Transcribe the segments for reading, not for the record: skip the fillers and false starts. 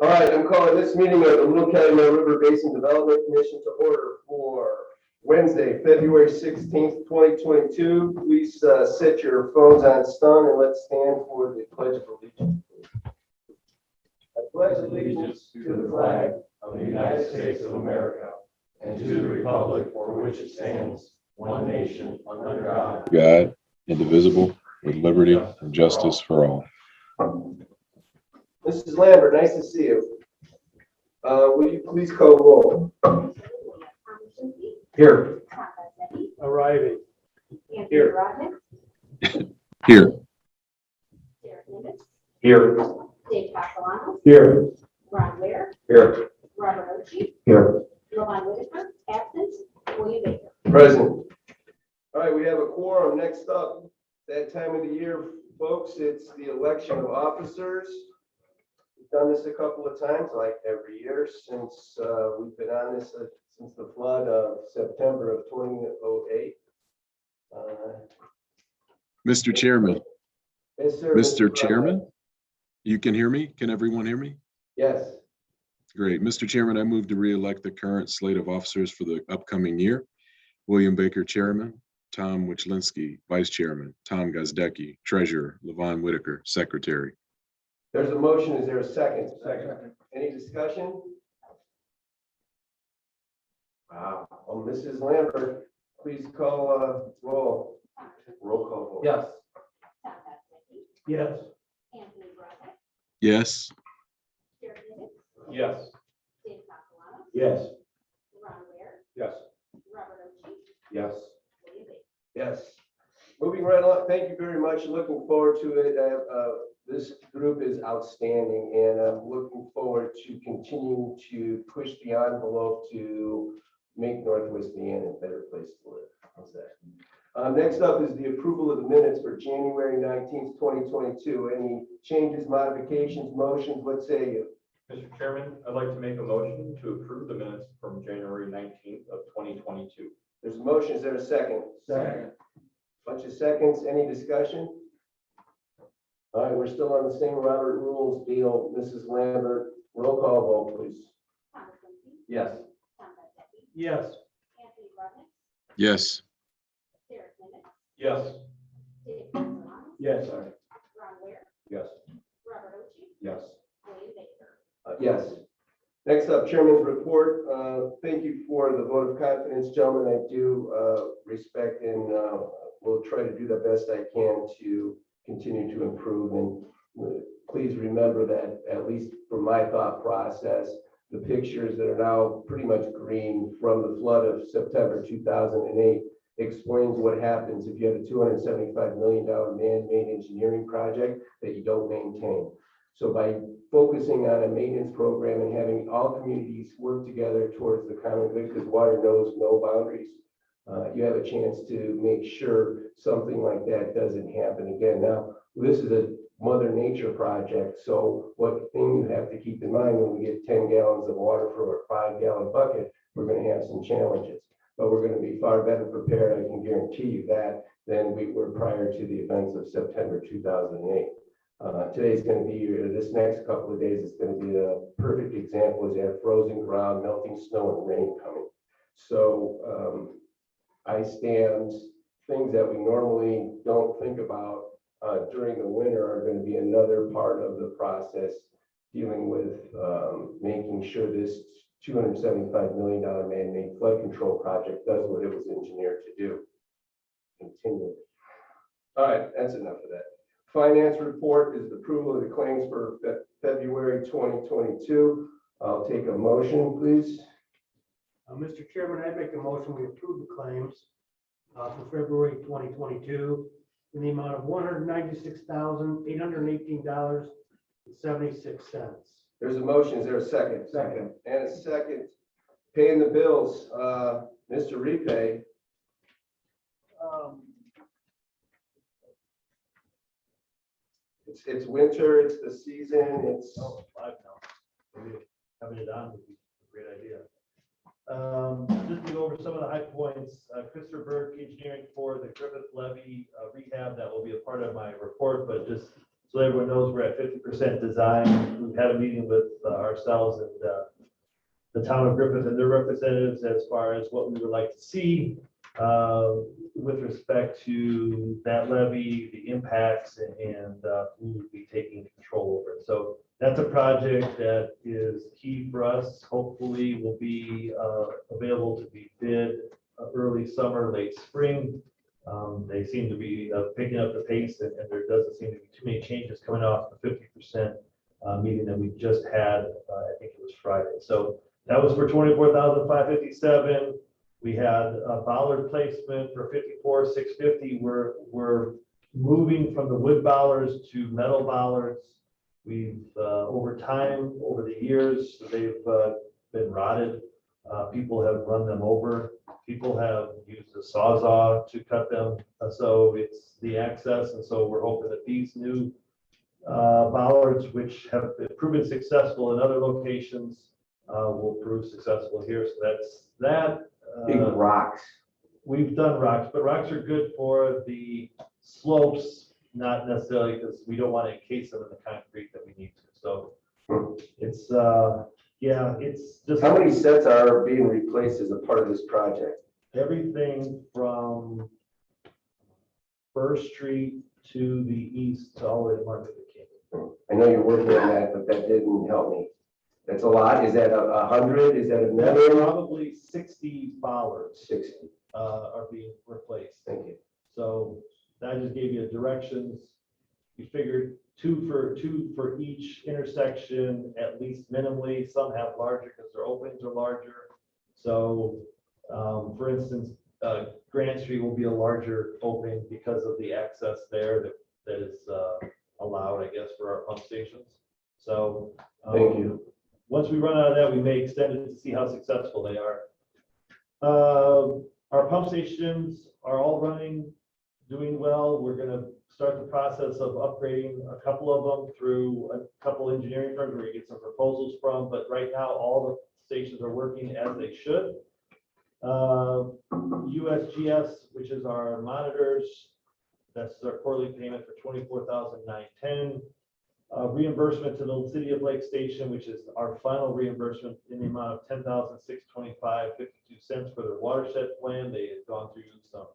All right, I'm calling this meeting of the Little Calumet River Basin Development Commission to order for Wednesday, February 16th, 2022. Please set your phones on stun and let's stand for the Pledge of Allegiance. I pledge allegiance to the flag of the United States of America and to the republic for which it stands, one nation, under God. God, indivisible, with liberty and justice for all. Mrs. Lambert, nice to see you. Will you please call roll? Here. Arriving. Here. Here. Here. Dave Castellano, Here. Ron Ware, Here. Robert Oshie, Here. Levon Whitaker, absent, William Baker. Present. All right, we have a quorum. Next up, that time of the year, folks, it's the election of officers. We've done this a couple of times, like every year since we've been on this since the flood of September of 2008. Mr. Chairman, Yes, sir. Mr. Chairman, you can hear me? Can everyone hear me? Yes. Great. Mr. Chairman, I move to re-elect the current slate of officers for the upcoming year. William Baker, Chairman. Tom Wichlinski, Vice Chairman. Tom Gazdecky, Treasurer. Levon Whitaker, Secretary. There's a motion. Is there a second? Second. Any discussion? Wow. Well, Mrs. Lambert, please call roll. Roll call vote. Yes. Tom Gazdecky, Yes. Anthony Broderick, Yes. Derek Nivens, Yes. Dave Castellano, Yes. Ron Ware, Yes. Robert Oshie, Yes. William Baker. Yes. Moving right along, thank you very much. Looking forward to it. This group is outstanding and I'm looking forward to continuing to push the envelope to make Northwest Indiana a better place to live. How's that? Next up is the approval of the minutes for January 19th, 2022. Any changes, modifications, motions? What say you? Mr. Chairman, I'd like to make a motion to approve the minutes from January 19th of 2022. There's a motion. Is there a second? Second. Bunch of seconds. Any discussion? All right, we're still on the same Robert rules deal. Mrs. Lambert, roll call vote, please. Tom Wichlinski, Yes. Tom Gazdecky, Yes. Anthony Broderick, Yes. Derek Nivens, Yes. Dave Castellano, Yes. Ron Ware, Yes. Robert Oshie, Yes. William Baker. Yes. Next up, Chairman's report. Thank you for the vote of confidence, gentlemen. I do respect and will try to do the best I can to continue to improve. And please remember that, at least from my thought process, the pictures that are now pretty much green from the flood of September 2008 explains what happens if you have a $275 million man-made engineering project that you don't maintain. So by focusing on a maintenance program and having all communities work together towards the common good, because water knows no boundaries, you have a chance to make sure something like that doesn't happen again. Now, this is a Mother Nature project, so what thing you have to keep in mind when we get 10 gallons of water for a 5-gallon bucket, we're going to have some challenges. But we're going to be far better prepared, I can guarantee you that, than we were prior to the events of September 2008. Today's going to be, this next couple of days, it's going to be a perfect example as you have frozen ground, melting snow and rain coming. So ice dams, things that we normally don't think about during the winter are going to be another part of the process dealing with making sure this $275 million man-made flood control project does what it was engineered to do. Continue. All right, that's enough of that. Finance report is the approval of the claims for February 2022. I'll take a motion, please. Mr. Chairman, I make a motion we approve the claims for February 2022 in the amount of $196,818.76. There's a motion. Is there a second? Second. And a second. Paying the bills. Mr. Repay. It's winter. It's the season. It's Five now. Maybe having it on would be a great idea. Just to go over some of the high points, Christopher Burke Engineering for the Griffith Levee rehab, that will be a part of my report, but just so everyone knows we're at 50% design. We've had a meeting with ourselves and the town of Griffith and their representatives as far as what we would like to see with respect to that levy, the impacts, and who would be taking control over it. So that's a project that is key for us. Hopefully will be available to be bid early summer, late spring. They seem to be picking up the pace, and there doesn't seem to be too many changes coming off the 50% meeting that we just had. I think it was Friday. So that was for 24,557. We had a bollard placement for 54,650. We're moving from the wood bollards to metal bollards. We've over time, over the years, they've been rotted. People have run them over. People have used a sawzall to cut them. So it's the access. And so we're hoping that these new bollards, which have proven successful in other locations, will prove successful here. So that's that. Big rocks. We've done rocks, but rocks are good for the slopes, not necessarily because we don't want to encase them in the concrete that we need to. So it's, yeah, it's just. How many sets are being replaced as a part of this project? Everything from First Street to the east, all the way to Martin Luther King. I know you're working on that, but that didn't help me. That's a lot. Is that 100? Is that a million? Probably 60 bollards 60. are being replaced. Thank you. So that just gave you directions. We figured two for each intersection, at least minimally. Some have larger because their openings are larger. So, for instance, Grant Street will be a larger opening because of the access there that is allowed, I guess, for our pump stations. So, Thank you. Once we run out of that, we may extend it to see how successful they are. Our pump stations are all running, doing well. We're going to start the process of upgrading a couple of them through a couple engineering firms where we get some proposals from. But right now, all the stations are working as they should. USGS, which is our monitors, that's our quarterly payment for $24,910. Reimbursement to the City of Lake Station, which is our final reimbursement in the amount of $10,625.52 for their watershed plan. They had gone through some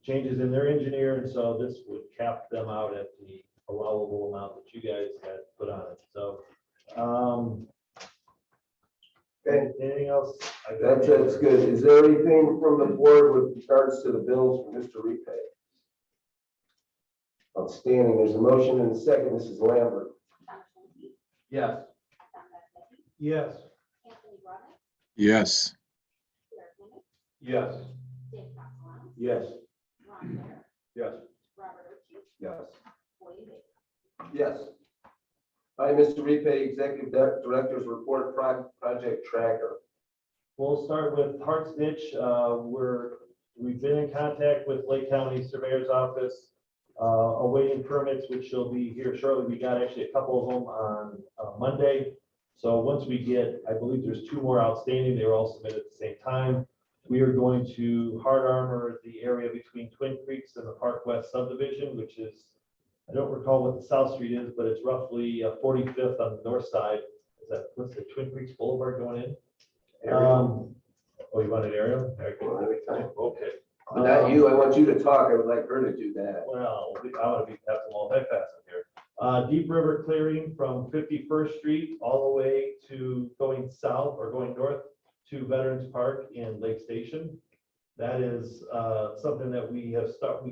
changes in their engineer, and so this would cap them out at the allowable amount that you guys had put on it. So, Okay. anything else? That's good. Is there anything from the board with regards to the bills for Mr. Repay? Outstanding. There's a motion and a second. Mrs. Lambert. Thomas Lindsay, Yes. Tom Becky, Yes. Anthony Roberts, Yes. Derek Emmett, Yes. Dave Castellano, Yes. Ron Blair, Yes. Robert Ucci, Yes. William Baker. Yes. Hi, Mr. Repay, Executive Director's Report Project Tracker. We'll start with Hart's Ditch. We've been in contact with Lake County Surveyor's Office, awaiting permits, which will be here shortly. We got actually a couple of them on Monday. So once we get, I believe there's 2 more outstanding. They were all submitted at the same time. We are going to hard armor the area between Twin Creeks and the Park West subdivision, which is, I don't recall what the South Street is, but it's roughly 45th on the north side. Is that, what's the Twin Creeks Boulevard going in? Oh, you want an aerial? Every time. Okay. Not you. I want you to talk. I would like her to do that. Well, I want to have them all that fast in here. Deep River clearing from 51st Street all the way to going south or going north to Veterans Park in Lake Station. That is something that we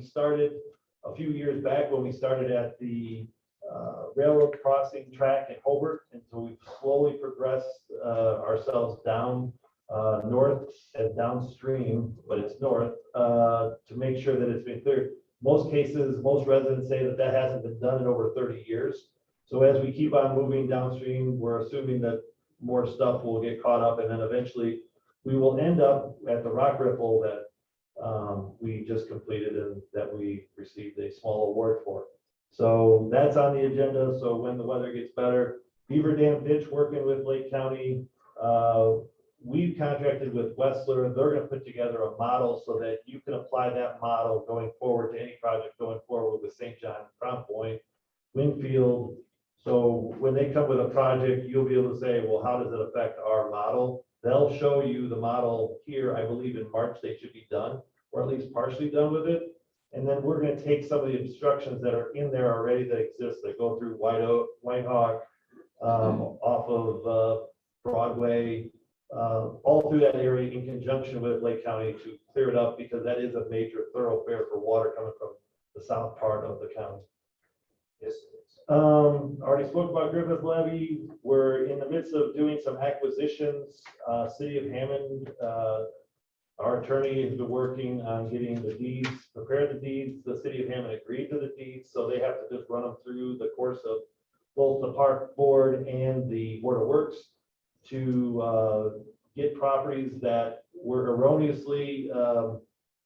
started a few years back when we started at the railroad crossing track in Hobart. And so we've slowly progressed ourselves down north and downstream, but it's north, to make sure that it's been cleared. Most cases, most residents say that that hasn't been done in over 30 years. So as we keep on moving downstream, we're assuming that more stuff will get caught up, and then eventually we will end up at the rock ripple that we just completed and that we received a small award for. So that's on the agenda. So when the weather gets better, Beaver Dam Ditch, working with Lake County, we've contracted with Westler. They're going to put together a model so that you can apply that model going forward to any project going forward with St. John, Crown Point, Winfield. So when they come with a project, you'll be able to say, well, how does it affect our model? They'll show you the model here. I believe in March they should be done, or at least partially done with it. And then we're gonna take some of the obstructions that are in there already that exist, that go through White Hawk, off of Broadway, all through that area in conjunction with Lake County to clear it up, because that is a major thoroughfare for water coming from the south part of the county. Yes. Already spoke about Griffith Levy. We're in the midst of doing some acquisitions. City of Hammond, our attorney has been working on getting the deeds, prepared the deeds. The city of Hammond agreed to the deeds, so they have to just run them through the course of both the park board and the board of works to get properties that were erroneously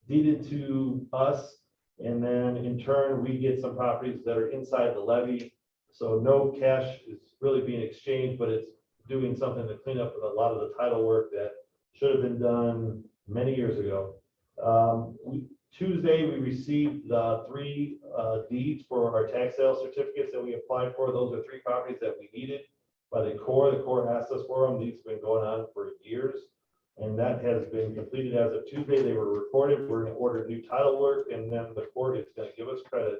deeded to us. And then in turn, we get some properties that are inside the levy. So no cash is really being exchanged, but it's doing something to clean up a lot of the title work that should have been done many years ago. Tuesday, we received 3 deeds for our tax sale certificates that we applied for. Those are 3 properties that we needed by the Corps. The Corps asked us for them. These have been going on for years. And that has been completed as of Tuesday. They were recorded. We're going to order new title work, and then the court is going to give us credit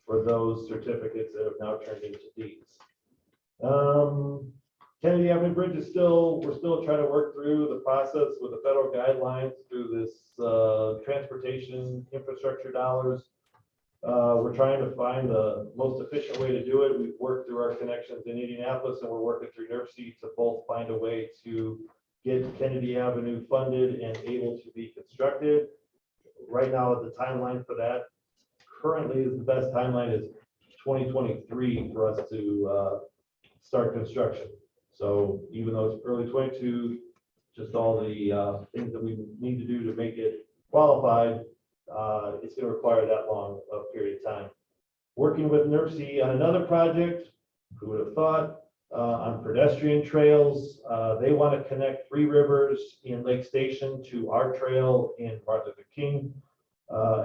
for those certificates that have now turned into deeds. Kennedy Avenue Bridge is we're still trying to work through the process with the federal guidelines through this transportation infrastructure dollars. We're trying to find the most efficient way to do it. We've worked through our connections in Indianapolis, and we're working through NERC to both find a way to get Kennedy Avenue funded and able to be constructed. Right now, the timeline for that currently is the best timeline is 2023 for us to start construction. So even though it's early 22, just all the things that we need to do to make it qualified, it's going to require that long a period of time. Working with NERC on another project, who would have thought, on pedestrian trails. They want to connect Three Rivers in Lake Station to our trail in Martin Luther King.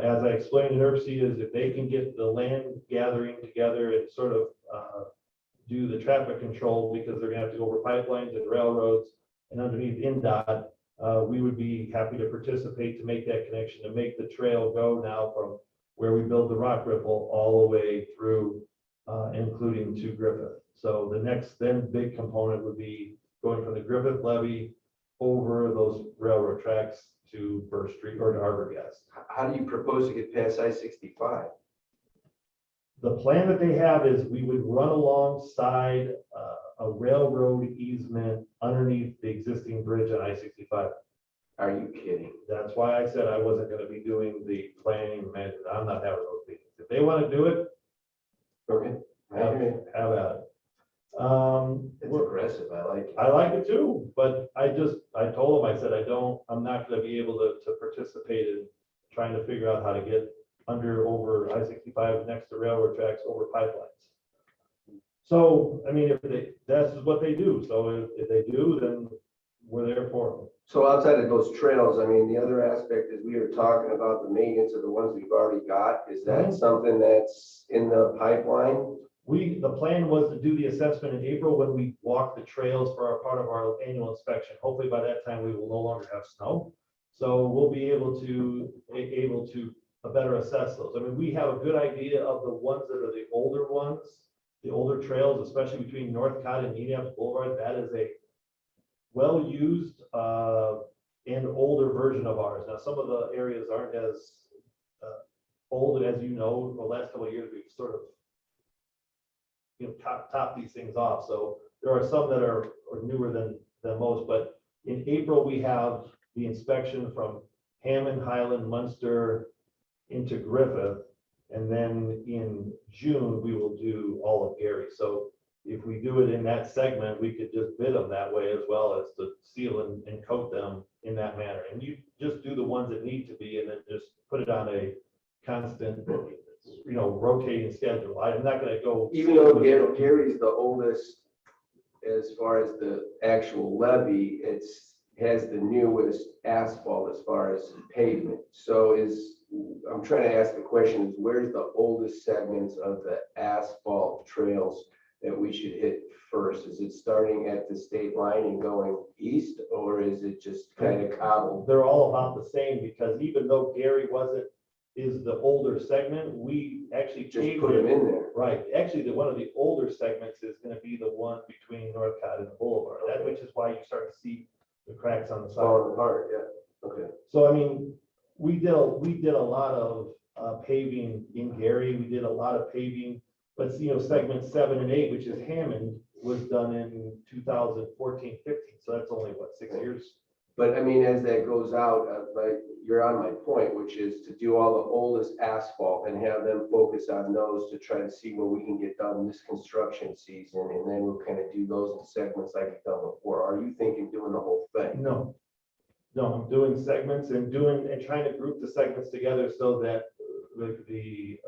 As I explained to NERC is if they can get the land gathering together and sort of do the traffic control, because they're going to have to go over pipelines and railroads and underneath NDOT, we would be happy to participate to make that connection, to make the trail go now from where we build the rock ripple all the way through, including to Griffith. So the next then big component would be going from the Griffith levee over those railroad tracks to First Street or to Arborgas. How do you propose to get past I-65? The plan that they have is we would run alongside a railroad easement underneath the existing bridge on I-65. Are you kidding? That's why I said I wasn't going to be doing the planning and management. I'm not having those meetings. If they want to do it, Okay. have at it. It's aggressive. I like it. I like it too, but I told them, I said, I'm not going to be able to participate in trying to figure out how to get over I-65 next to railroad tracks over pipelines. So, I mean, that's what they do. So if they do, then we're there for them. So outside of those trails, I mean, the other aspect is we were talking about the maintenance of the ones we've already got. Is that Mhm. something that's in the pipeline? The plan was to do the assessment in April when we walk the trails for our part of our annual inspection. Hopefully by that time, we will no longer have snow. So we'll be able to better assess those. I mean, we have a good idea of the ones that are the older ones, the older trails, especially between Northcott and Indianapolis Boulevard. That is a well-used and older version of ours. Now, some of the areas aren't as old as the last couple of years we've sort of top these things off. So there are some that are newer than most, but in April, we have the inspection from Hammond, Highland, Munster into Griffith. And then in June, we will do all of Gary. So if we do it in that segment, we could just bid them that way as well as to seal and coat them in that manner. And you just do the ones that need to be, and then just put it on a constant, rotating schedule. I'm not going to go. Even though Gary's the oldest as far as the actual levee, has the newest asphalt as far as pavement. So I'm trying to ask the question is where's the oldest segments of the asphalt trails that we should hit first? Is it starting at the state line and going east, or is it just kind of cobbled? They're all about the same, because even though Gary is the older segment, we actually Just paved put them it. in there. Right, actually, one of the older segments is gonna be the one between Northcott and the Boulevard, that, which is why you start to see the cracks on the Falling side. apart, yeah, okay. So, I mean, we did a lot of paving in Gary, we did a lot of paving, but, segment 7 and 8, which is Hammond, was done in 2014, 15, so that's only, what, 6 years? But I mean, as that goes out, like, you're on my point, which is to do all the oldest asphalt and have them focus on those to try to see what we can get done this construction season, and then we'll kind of do those in segments like we've done before. Are you thinking doing the whole thing? No, I'm doing segments and trying to group the segments together so that the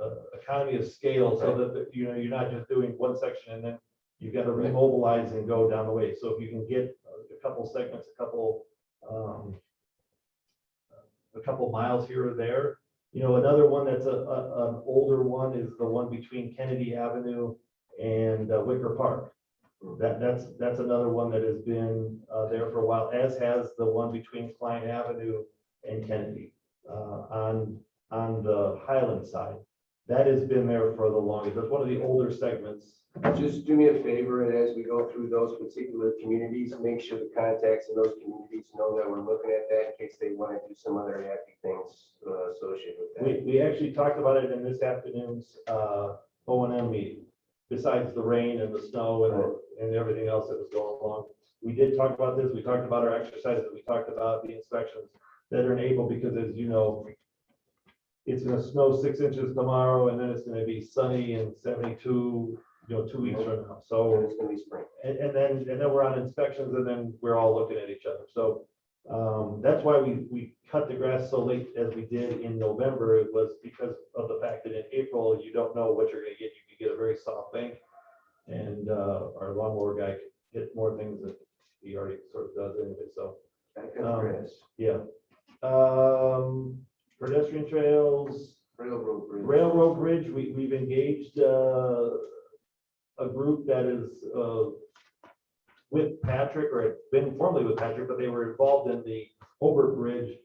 economy of scale, so that, you're not just doing one section and then you've got to remobilize and go down the way. So if you can get a couple segments, a couple miles here or there. Another one that's an older one is the one between Kennedy Avenue and Wicker Park. That's another one that has been there for a while, as has the one between Klein Avenue and Kennedy on the Highland side. That has been there for the longest. That's one of the older segments. Just do me a favor, and as we go through those particular communities, make sure the contacts in those communities know that we're looking at that in case they want to do some other happy things associated with that. We actually talked about it in this afternoon's O&M meeting. Besides the rain and the snow and everything else that was going along, we did talk about this. We talked about our exercises. We talked about the inspections that are enabled, because as you know, it's going to snow 6 inches tomorrow, and then it's going to be sunny and 72, 2 weeks from now. And So, it's gonna be spring. and then we're on inspections, and then we're all looking at each other. So that's why we cut the grass so late as we did in November. It was because of the fact that in April, you don't know what you're going to get. You could get a very soft bank, and our lawnmower guy could hit more things that he already sort of does anyway. So, That kind of grass. yeah. Pedestrian trails, Railroad bridge. railroad bridge, we've engaged a group that is with Patrick, or had been formerly with Patrick, but they were involved in the Hobart Bridge,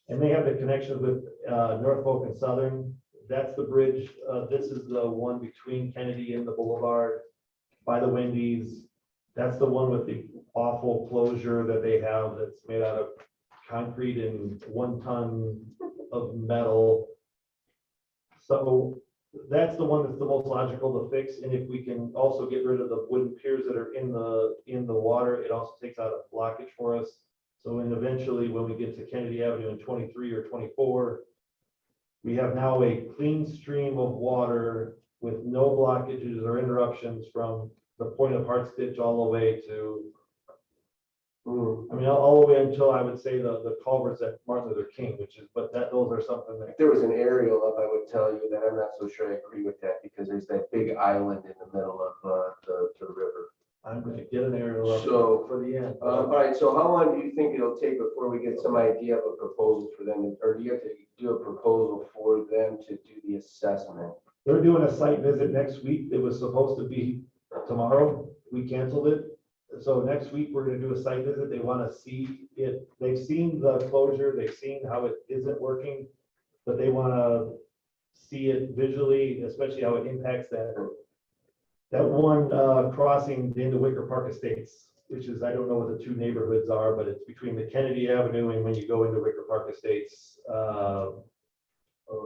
and they have the connections with Norfolk and Southern. That's the bridge. This is the one between Kennedy and the Boulevard by the Wendy's. That's the one with the awful closure that they have that's made out of concrete and 1 ton of metal. So that's the one that's the most logical to fix. And if we can also get rid of the wooden piers that are in the water, it also takes out a blockage for us. So and eventually, when we get to Kennedy Avenue in 23 or 24, we have now a clean stream of water with no blockages or interruptions from the point of Hart Stitch all the way to, I mean, all the way until I would say the culverts at Martin Luther King, those are something that. If there was an aerial up, I would tell you that I'm not so sure I agree with that, because there's that big island in the middle of the river. I'm going to get an aerial up So, for the end. all right, so how long do you think it'll take before we get some idea of a proposal for them? Or do you have to do a proposal for them to do the assessment? They're doing a site visit next week. It was supposed to be tomorrow. We canceled it. So next week, we're going to do a site visit. They want to see it. They've seen the closure. They've seen how it isn't working, but they want to see it visually, especially how it impacts that one crossing into Wicker Park Estates, which is, I don't know what the 2 neighborhoods are, but it's between the Kennedy Avenue and when you go into Wicker Park Estates. Oh,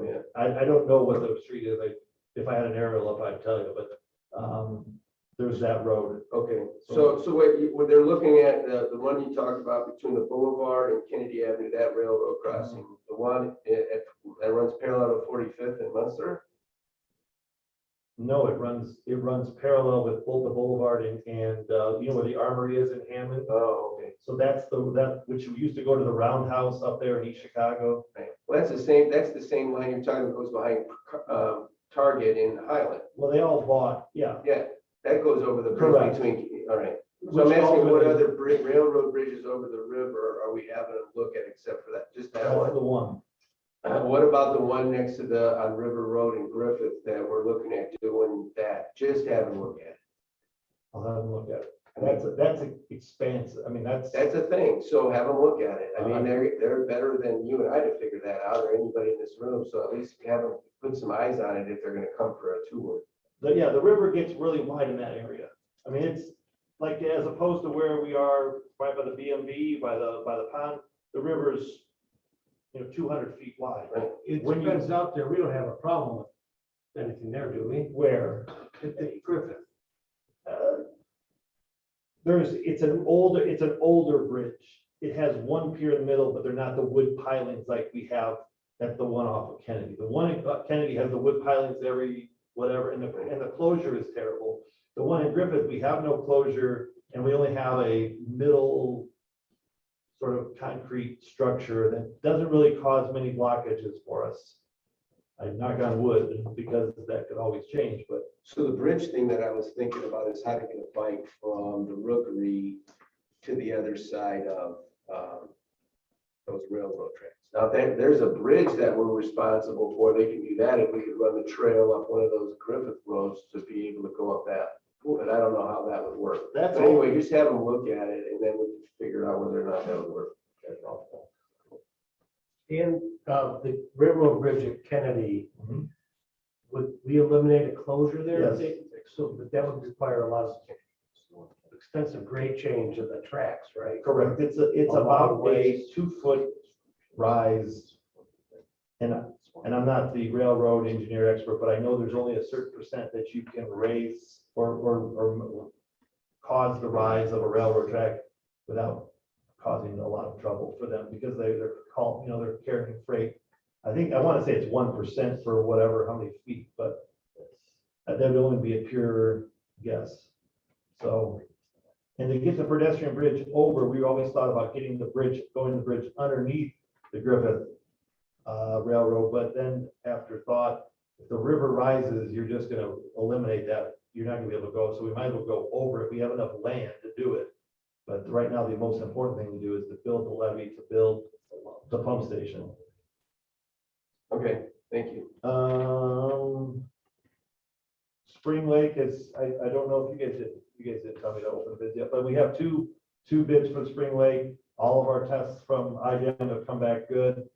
yeah. I don't know what the street is. If I had an aerial up, I'd tell you, but there's that road. Okay, so what they're looking at, the one you talked about between the Boulevard and Kennedy Avenue, that railroad crossing, the one that runs parallel to 45th and Munster? No, it runs parallel with both the Boulevard and you know where the Armory is in Hammond. Oh, okay. So that's that which used to go to the Roundhouse up there in East Chicago. Right. Well, that's the same line you're talking about, goes behind Target in Highland. Well, they all bought, yeah. Yeah, that goes over the bridge Correct. between, all right. So Which I'm asking what culminated- other railroad bridges over over the river are we having them look at except for that, just that That's one? the one. What about the one next to on River Road in Griffith that we're looking at doing that? Just have them look at it. I'll have them look at it. That's expansive. I mean, that's That's a thing, so have them look at it. I mean, they're better than you and I to figure that out, or anybody in this room, so at least have them put some eyes on it if they're gonna come for a tour. the river gets really wide in that area. I mean, it's like as opposed to where we are right by the BMV, by the pond, the river's 200 feet wide. Right. It When you- depends out there, we don't have a problem with anything there, do we? Where At Griffith. it's an older bridge. It has one pier in the middle, but they're not the wood pilings like we have at the one off of Kennedy. The one at Kennedy has the wood pilings every whatever, and the closure is terrible. The one in Griffith, we have no closure, and we only have a middle sort of concrete structure that doesn't really cause many blockages for us. I knock on wood because that could always change, but So the bridge thing that I was thinking about is how to get a bike from the Rookery to the other side of those railroad tracks. Now, there's a bridge that we're responsible for. They can do that if we could run the trail up one of those Griffith roads to be able to go up that. But I don't know how that would work. that's But anyway, just have them look at it and then we can figure out whether or not that would work. That's all. And the railroad bridge at Kennedy, Mhm. would we eliminate a closure there? Yes. So, but that would require a lot of extensive grade change of the tracks, right? correct. It's A lot about of a ways. 2-foot rise. And I'm not the railroad engineer expert, but I know there's only a certain percent that you can raise or cause the rise of a railroad track without causing a lot of trouble for them because they're carrying freight. I want to say it's 1% for whatever, how many feet, but that would only be a pure guess. So, and to get the pedestrian bridge over, we always thought about going the bridge underneath the Griffith Railroad, but then after thought, if the river rises, you're just gonna eliminate that. You're not gonna be able to go, so we might as well go over it. We have enough land to do it. But right now, the most important thing to do is to build the levee, to build the pump station. Okay, thank you. Spring Lake is, I don't know if you guys didn't tell me to open the bids yet, but we have two bids for Spring Lake. All of our tests from IDM have come back good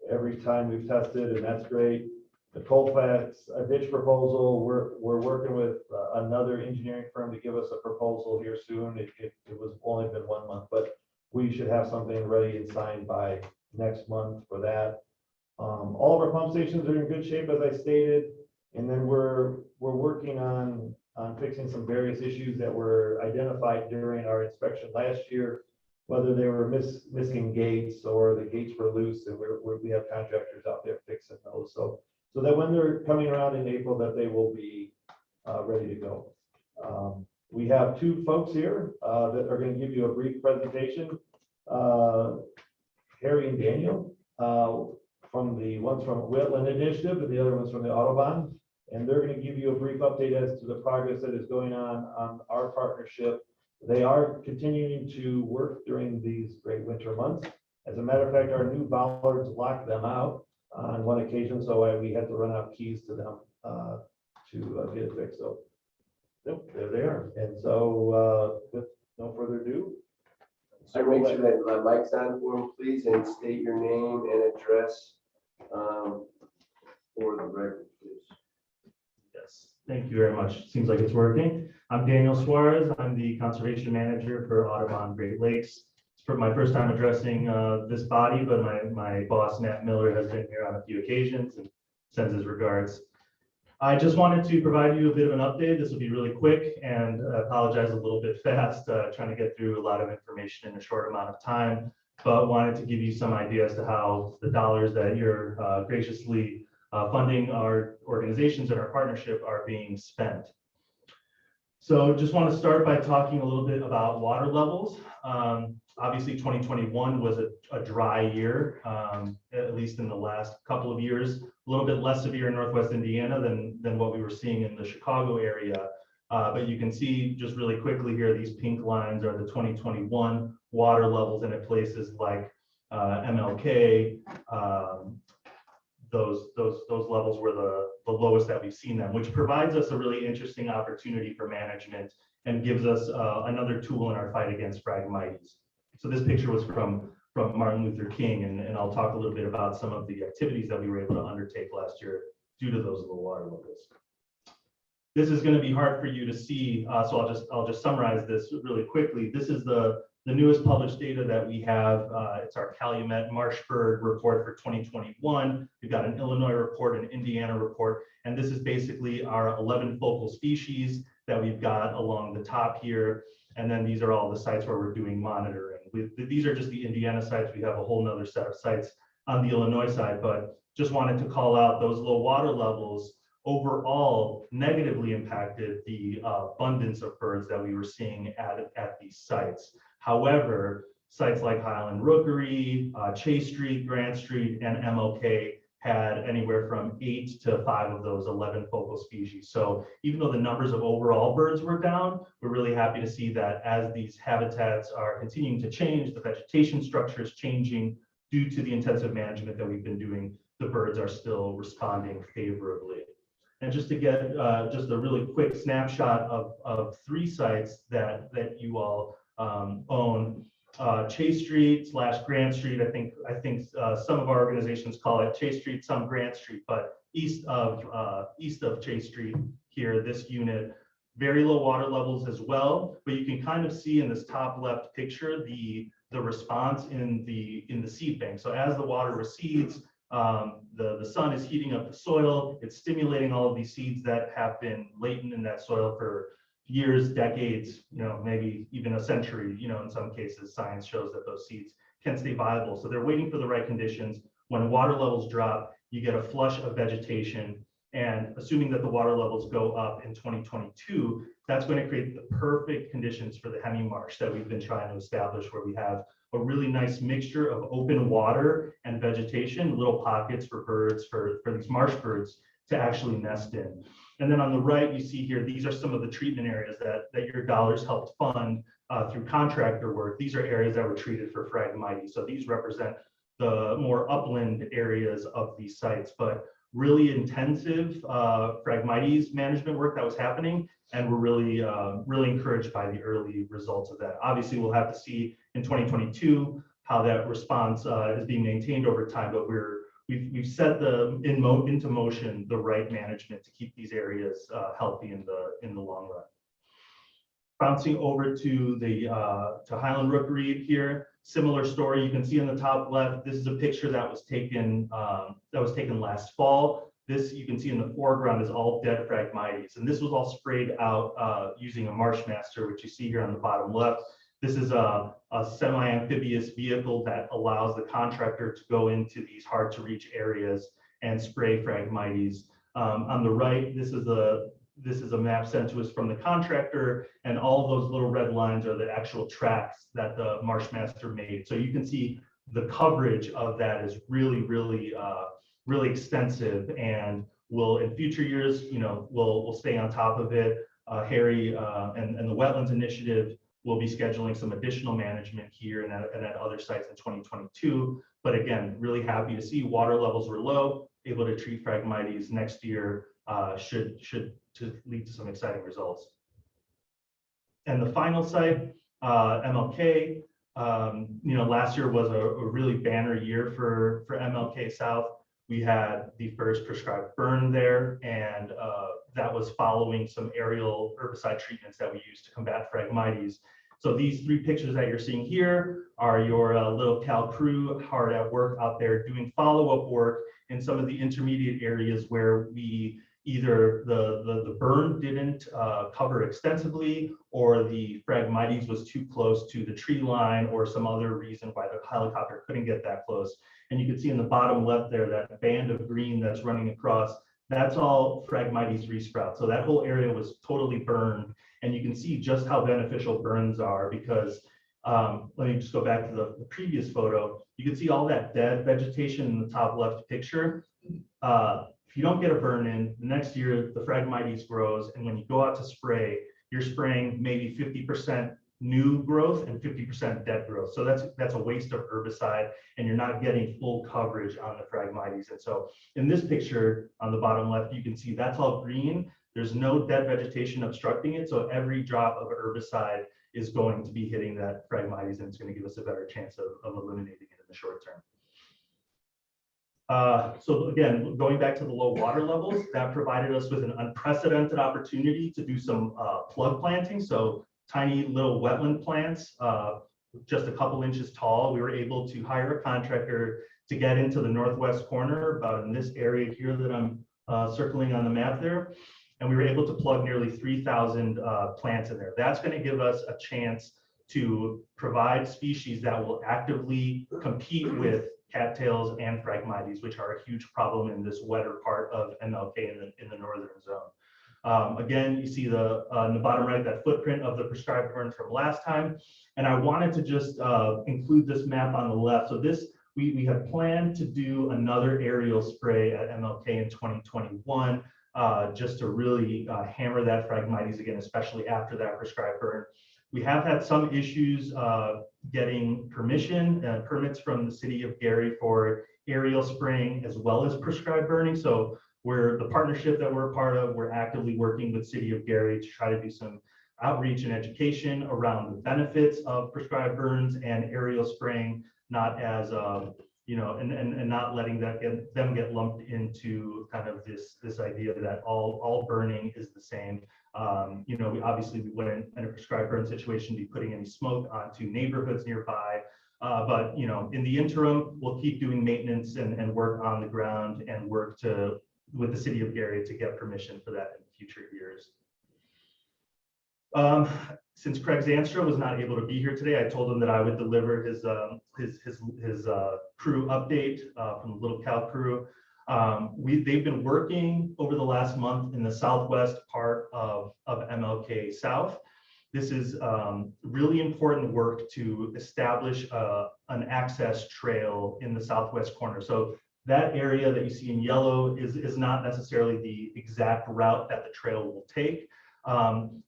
every time we've tested, and that's great. The Colfax ditch proposal, we're working with another engineering firm to give us a proposal here soon. It was only been 1 month, but we should have something ready and signed by next month for that. All of our pump stations are in good shape, as I stated, and then we're working on fixing some various issues that were identified during our inspection last year, whether they were missing gates or the gates were loose, and we have contractors out there fixing those. So that when they're coming around in April, that they will be ready to go. We have two folks here that are going to give you a brief presentation. Harry and Daniel, one's from Wetland Initiative and the other one's from the Autobahn. And they're going to give you a brief update as to the progress that is going on our partnership. They are continuing to work during these great winter months. As a matter of fact, our new bollards locked them out on one occasion, so we had to run out keys to them to get it fixed. So nope, they're there. And so with no further ado. So make sure that my mic's on for him, please, and state your name and address for the record, please. Yes, thank you very much. Seems like it's working. I'm Daniel Suarez. I'm the conservation manager for Audubon Great Lakes. It's for my first time addressing this body, but my boss, Matt Miller, has been here on a few occasions and sends his regards. I just wanted to provide you a bit of an update. This will be really quick, and I apologize a little bit fast, trying to get through a lot of information in a short amount of time, but wanted to give you some idea as to how the dollars that you're graciously funding our organizations and our partnership are being spent. So just want to start by talking a little bit about water levels. Obviously 2021 was a dry year, at least in the last couple of years, a little bit less severe in Northwest Indiana than what we were seeing in the Chicago area. But you can see just really quickly here, these pink lines are the 2021 water levels, and at places like MLK, those levels were the lowest that we've seen them, which provides us a really interesting opportunity for management and gives us another tool in our fight against Phragmites. So this picture was from Martin Luther King, and I'll talk a little bit about some of the activities that we were able to undertake last year due to those low water levels. This is going to be hard for you to see, so I'll just summarize this really quickly. This is the newest published data that we have. It's our Calumet Marshburg report for 2021. We've got an Illinois report, an Indiana report, and this is basically our 11 focal species that we've got along the top here. And then these are all the sites where we're doing monitoring. These are just the Indiana sites. We have a whole nother set of sites on the Illinois side, but just wanted to call out those low water levels overall negatively impacted the abundance of birds that we were seeing at these sites. However, sites like Highland Rookery, Chase Street, Grant Street, and MLK had anywhere from 8 to 5 of those 11 focal species. So even though the numbers of overall birds were down, we're really happy to see that as these habitats are continuing to change, the vegetation structure is changing due to the intensive management that we've been doing, the birds are still responding favorably. And just to get just a really quick snapshot of 3 sites that you all own. Chase Street / Grant Street. I think some of our organizations call it Chase Street, some Grant Street, but east of Chase Street here, this unit, very low water levels as well. But you can kind of see in this top left picture the response in the seed bank. So as the water recedes, the sun is heating up the soil. It's stimulating all of these seeds that have been latent in that soil for years, decades, maybe even a century. In some cases, science shows that those seeds can stay viable. So they're waiting for the right conditions. When water levels drop, you get a flush of vegetation. And assuming that the water levels go up in 2022, that's going to create the perfect conditions for the hemi-marsh that we've been trying to establish, where we have a really nice mixture of open water and vegetation, little pockets for birds, for these marsh birds to actually nest in. And then on the right, you see here, these are some of the treatment areas that your dollars helped fund through contractor work. These are areas that were treated for Phragmites. So these represent the more upland areas of these sites, but really intensive Phragmites management work that was happening. And we're really encouraged by the early results of that. Obviously, we'll have to see in 2022 how that response is being maintained over time, but we've set into motion the right management to keep these areas healthy in the long run. Bouncing over to Highland Rookery here, similar story. You can see in the top left, this is a picture that was taken last fall. This you can see in the foreground is all dead Phragmites, and this was all sprayed out using a Marshmaster, which you see here on the bottom left. This is a semi-amphibious vehicle that allows the contractor to go into these hard to reach areas and spray Phragmites. On the right, this is a map sent to us from the contractor, and all those little red lines are the actual tracks that the Marshmaster made. So you can see the coverage of that is really extensive, and will in future years, we'll stay on top of it. Harry and the Wetlands Initiative will be scheduling some additional management here and at other sites in 2022. But again, really happy to see water levels were low, able to treat Phragmites next year should to lead to some exciting results. And the final site, MLK, last year was a really banner year for MLK South. We had the first prescribed burn there, and that was following some aerial herbicide treatments that we used to combat Phragmites. So these 3 pictures that you're seeing here are your little Cal crew hard at work out there doing follow-up work in some of the intermediate areas where we either the burn didn't cover extensively, or the Phragmites was too close to the tree line, or some other reason why the helicopter couldn't get that close. And you can see in the bottom left there, that band of green that's running across, that's all Phragmites resprout. So that whole area was totally burned. And you can see just how beneficial burns are, because let me just go back to the previous photo. You can see all that dead vegetation in the top left picture. if you don't get a burn in, the next year the Phragmites grows, and when you go out to spray, you're spraying maybe 50% new growth and 50% dead growth. So that's a waste of herbicide, and you're not getting full coverage on the Phragmites. And so in this picture on the bottom left, you can see that's all green. There's no dead vegetation obstructing it. So every drop of herbicide is going to be hitting that Phragmites, and it's going to give us a better chance of eliminating it in the short term. So again, going back to the low water levels, that provided us with an unprecedented opportunity to do some plug planting. So tiny little wetland plants, just a couple inches tall. We were able to hire a contractor to get into the northwest corner, about in this area here that I'm circling on the map there. And we were able to plug nearly 3,000 plants in there. That's going to give us a chance to provide species that will actively compete with cattails and Phragmites, which are a huge problem in this wetter part of MLK in the northern zone. Again, you see in the bottom right, that footprint of the prescribed burn from last time. And I wanted to just include this map on the left. So this, we had planned to do another aerial spray at MLK in 2021, just to really hammer that Phragmites again, especially after that prescribed burn. We have had some issues getting permission and permits from the city of Gary for aerial spraying as well as prescribed burning. So the partnership that we're a part of, we're actively working with city of Gary to try to do some outreach and education around the benefits of prescribed burns and aerial spraying, not as and not letting them get lumped into kind of this idea that all burning is the same. We wouldn't in a prescribed burn situation be putting any smoke onto neighborhoods nearby. But in the interim, we'll keep doing maintenance and work on the ground and work with the city of Gary to get permission for that in future years. Since Craig Zanstra was not able to be here today, I told him that I would deliver his crew update from the Little Cow crew. They've been working over the last month in the southwest part of MLK South. This is really important work to establish an access trail in the southwest corner. So that area that you see in yellow is not necessarily the exact route that the trail will take.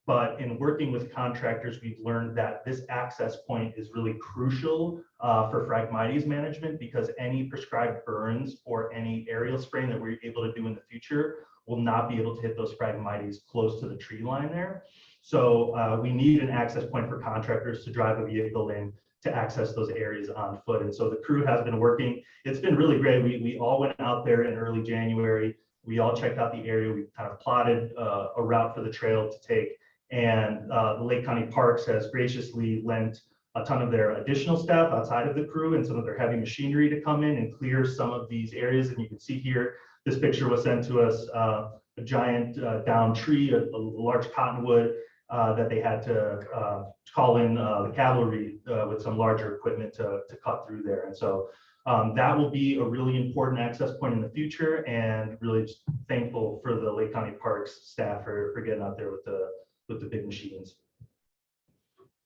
But in working with contractors, we've learned that this access point is really crucial for Phragmites management, because any prescribed burns or any aerial spraying that we're able to do in the future will not be able to hit those Phragmites close to the tree line there. So we need an access point for contractors to drive a vehicle in to access those areas on foot. And so the crew has been working. It's been really great. We all went out there in early January. We all checked out the area. We kind of plotted a route for the trail to take. And the Lake County Parks has graciously lent a ton of their additional staff outside of the crew and some of their heavy machinery to come in and clear some of these areas. And you can see here, this picture was sent to us, a giant downed tree, a large cottonwood that they had to call in the cavalry with some larger equipment to cut through there. And so that will be a really important access point in the future, and really just thankful for the Lake County Parks staff for getting out there with the big machines.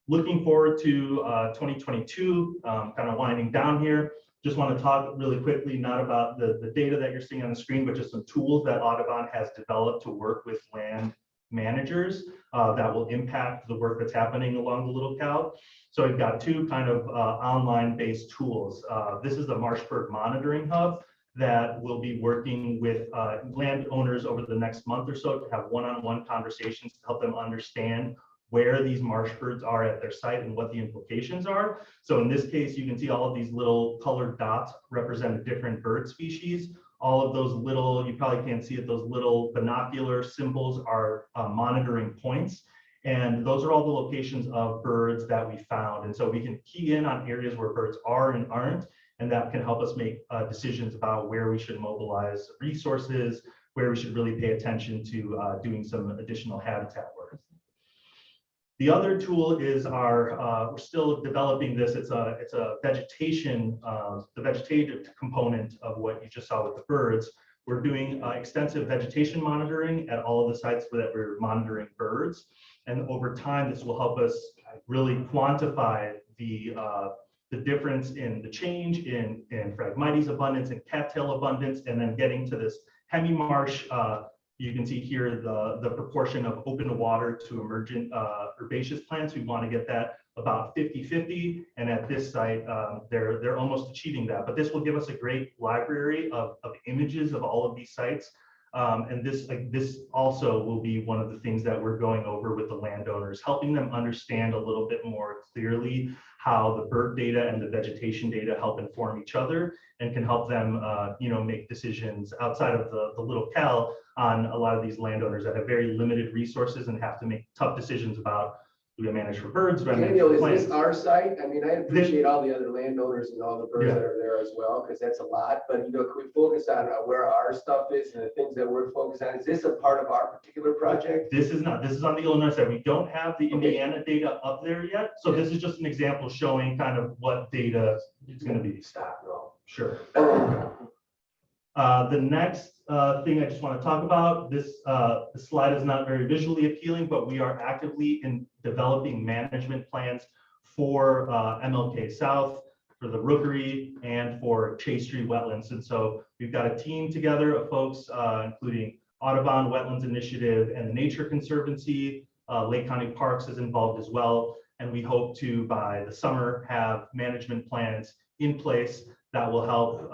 Looking forward to 2022, kind of winding down here. Just want to talk really quickly, not about the data that you're seeing on the screen, but just some tools that Audubon has developed to work with land managers that will impact the work that's happening along the Little Cow. So we've got two kind of online-based tools. This is the Marsh Bird Monitoring Hub that will be working with landowners over the next month or so to have one-on-one conversations to help them understand where these marsh birds are at their site and what the implications are. So in this case, you can see all of these little colored dots represent a different bird species. All of those little, you probably can't see it, those little binocular symbols are monitoring points. And those are all the locations of birds that we found. And so we can key in on areas where birds are and aren't, and that can help us make decisions about where we should mobilize resources, where we should really pay attention to doing some additional habitat work. The other tool is we're still developing this. It's a vegetation, the vegetative component of what you just saw with the birds. We're doing extensive vegetation monitoring at all of the sites that we're monitoring birds. And over time, this will help us really quantify the difference in the change in Phragmites abundance and cattail abundance, and then getting to this Hemi-marsh, you can see here the proportion of open water to emergent herbaceous plants. We want to get that about 50-50. And at this site, they're almost achieving that. But this will give us a great library of images of all of these sites. And this also will be one of the things that we're going over with the landowners, helping them understand a little bit more clearly how the bird data and the vegetation data help inform each other and can help them, make decisions outside of the little Cal on a lot of these landowners that have very limited resources and have to make tough decisions about, do I manage for birds? Do I manage Daniel, for is plants? this our site? I mean, I appreciate all the other landowners and all the birds that are there as well, because that's a lot. But, can we focus on where our stuff is and the things that we're focused on? Is this a part of our particular project? This is not. This is on the Illinois side. We don't have the Okay. Indiana data up there yet. So this is just an example showing kind of what data it's going to be. Stop, no. Sure. The next thing I just want to talk about, the slide is not very visually appealing, but we are actively in developing management plans for MLK South, for the Rookery, and for Chase Street Wetlands. And so we've got a team together of folks, including Audubon Wetlands Initiative and the Nature Conservancy. Lake County Parks is involved as well. And we hope to, by the summer, have management plans in place that will help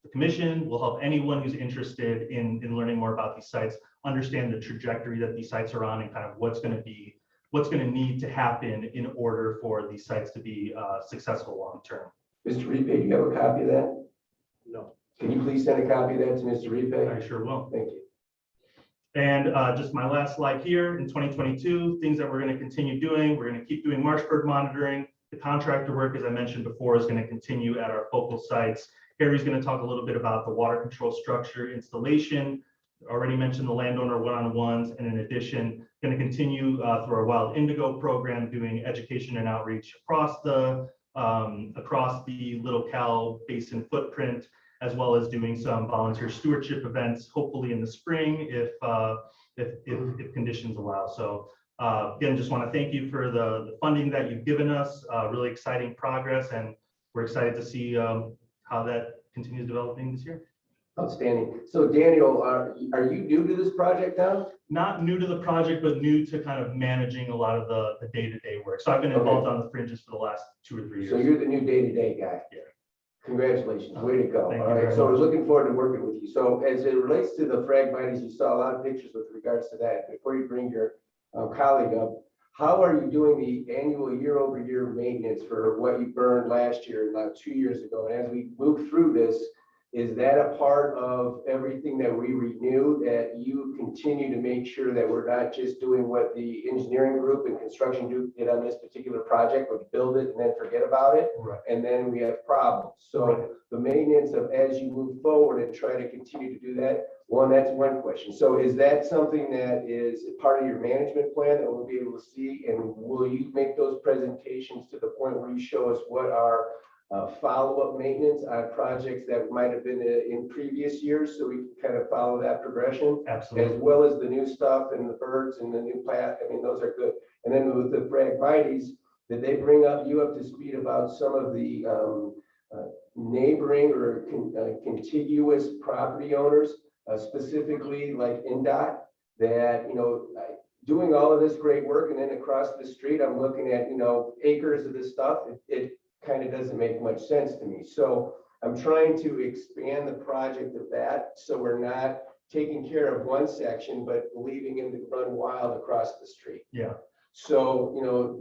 the commission, will help anyone who's interested in learning more about these sites, understand the trajectory that these sites are on and kind of what's going to need to happen in order for these sites to be successful long-term. Mr. Repay, do you have a copy of that? No. Can you please send a copy of that to Mr. Repay? I sure will. Thank you. And just my last slide here, in 2022, things that we're going to continue doing, we're going to keep doing marsh bird monitoring. The contractor work, as I mentioned before, is going to continue at our focal sites. Harry's going to talk a little bit about the water control structure installation. Already mentioned the landowner one-on-ones, and in addition, going to continue through our Wild Indigo program, doing education and outreach across the Little Cal Basin footprint, as well as doing some volunteer stewardship events, hopefully in the spring if conditions allow. So again, just want to thank you for the funding that you've given us. Really exciting progress, and we're excited to see how that continues developing this year. Outstanding. So Daniel, are you new to this project now? Not new to the project, but new to kind of managing a lot of the day-to-day work. So I've been involved on the fringes for the last 2 or 3 years. So you're the new day-to-day guy? Yeah. Congratulations, way to go. Thank you All right, very so we're much. looking forward to working with you. So as it relates to the Phragmites, you saw a lot of pictures with regards to that. Before you bring your colleague up, how are you doing the annual year-over-year maintenance for what you burned last year, about 2 years ago? And as we move through this, is that a part of everything that we renew, that you continue to make sure that we're not just doing what the engineering group and construction group did on this particular project, but build it and then forget about it? Right. And then we have problems. So Right. the maintenance of, as you move forward and try to continue to do that, that's one question. So is that something that is part of your management plan that we'll be able to see? And will you make those presentations to the point where you show us what our follow-up maintenance on projects that might have been in previous years, so we can kind of follow that progression, Absolutely. as well as the new stuff and the birds and the new plant? I mean, those are good. And then with the Phragmites, did they bring you up to speed about some of the neighboring or contiguous property owners, specifically like NDOT, that, doing all of this great work, and then across the street, I'm looking at, acres of this stuff. It kind of doesn't make much sense to me. So I'm trying to expand the project of that, so we're not taking care of one section, but leaving them to run wild across the street. Yeah. So,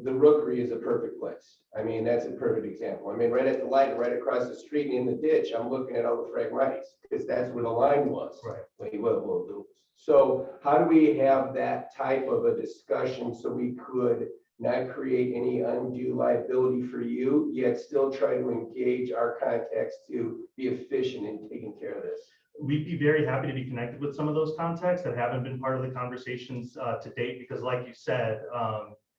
the Rookery is a perfect place. I mean, that's a perfect example. I mean, right at the light, right across the street in the ditch, I'm looking at all the Phragmites, because that's where the line was. Right. So how do we have that type of a discussion so we could not create any undue liability for you, yet still try to engage our contacts to be efficient in taking care of this? We'd be very happy to be connected with some of those contacts that haven't been part of the conversations to date, because like you said,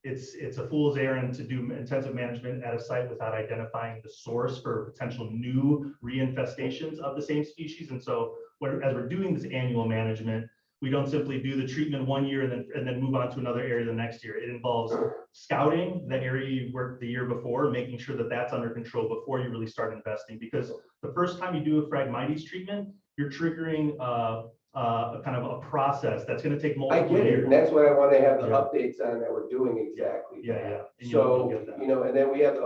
it's a fool's errand to do intensive management at a site without identifying the source for potential new reinfestations of the same species. And so as we're doing this annual management, we don't simply do the treatment 1 year and then move on to another area the next year. It involves scouting the area you worked the year before, making sure that that's under control before you really start investing. Because the first time you do a Phragmites treatment, you're triggering a kind of a process that's going to take I multiple get it, years. and that's what I want to have the Yeah. updates on that we're doing exactly. Yeah, yeah. And So, you'll get that. you know, and then we have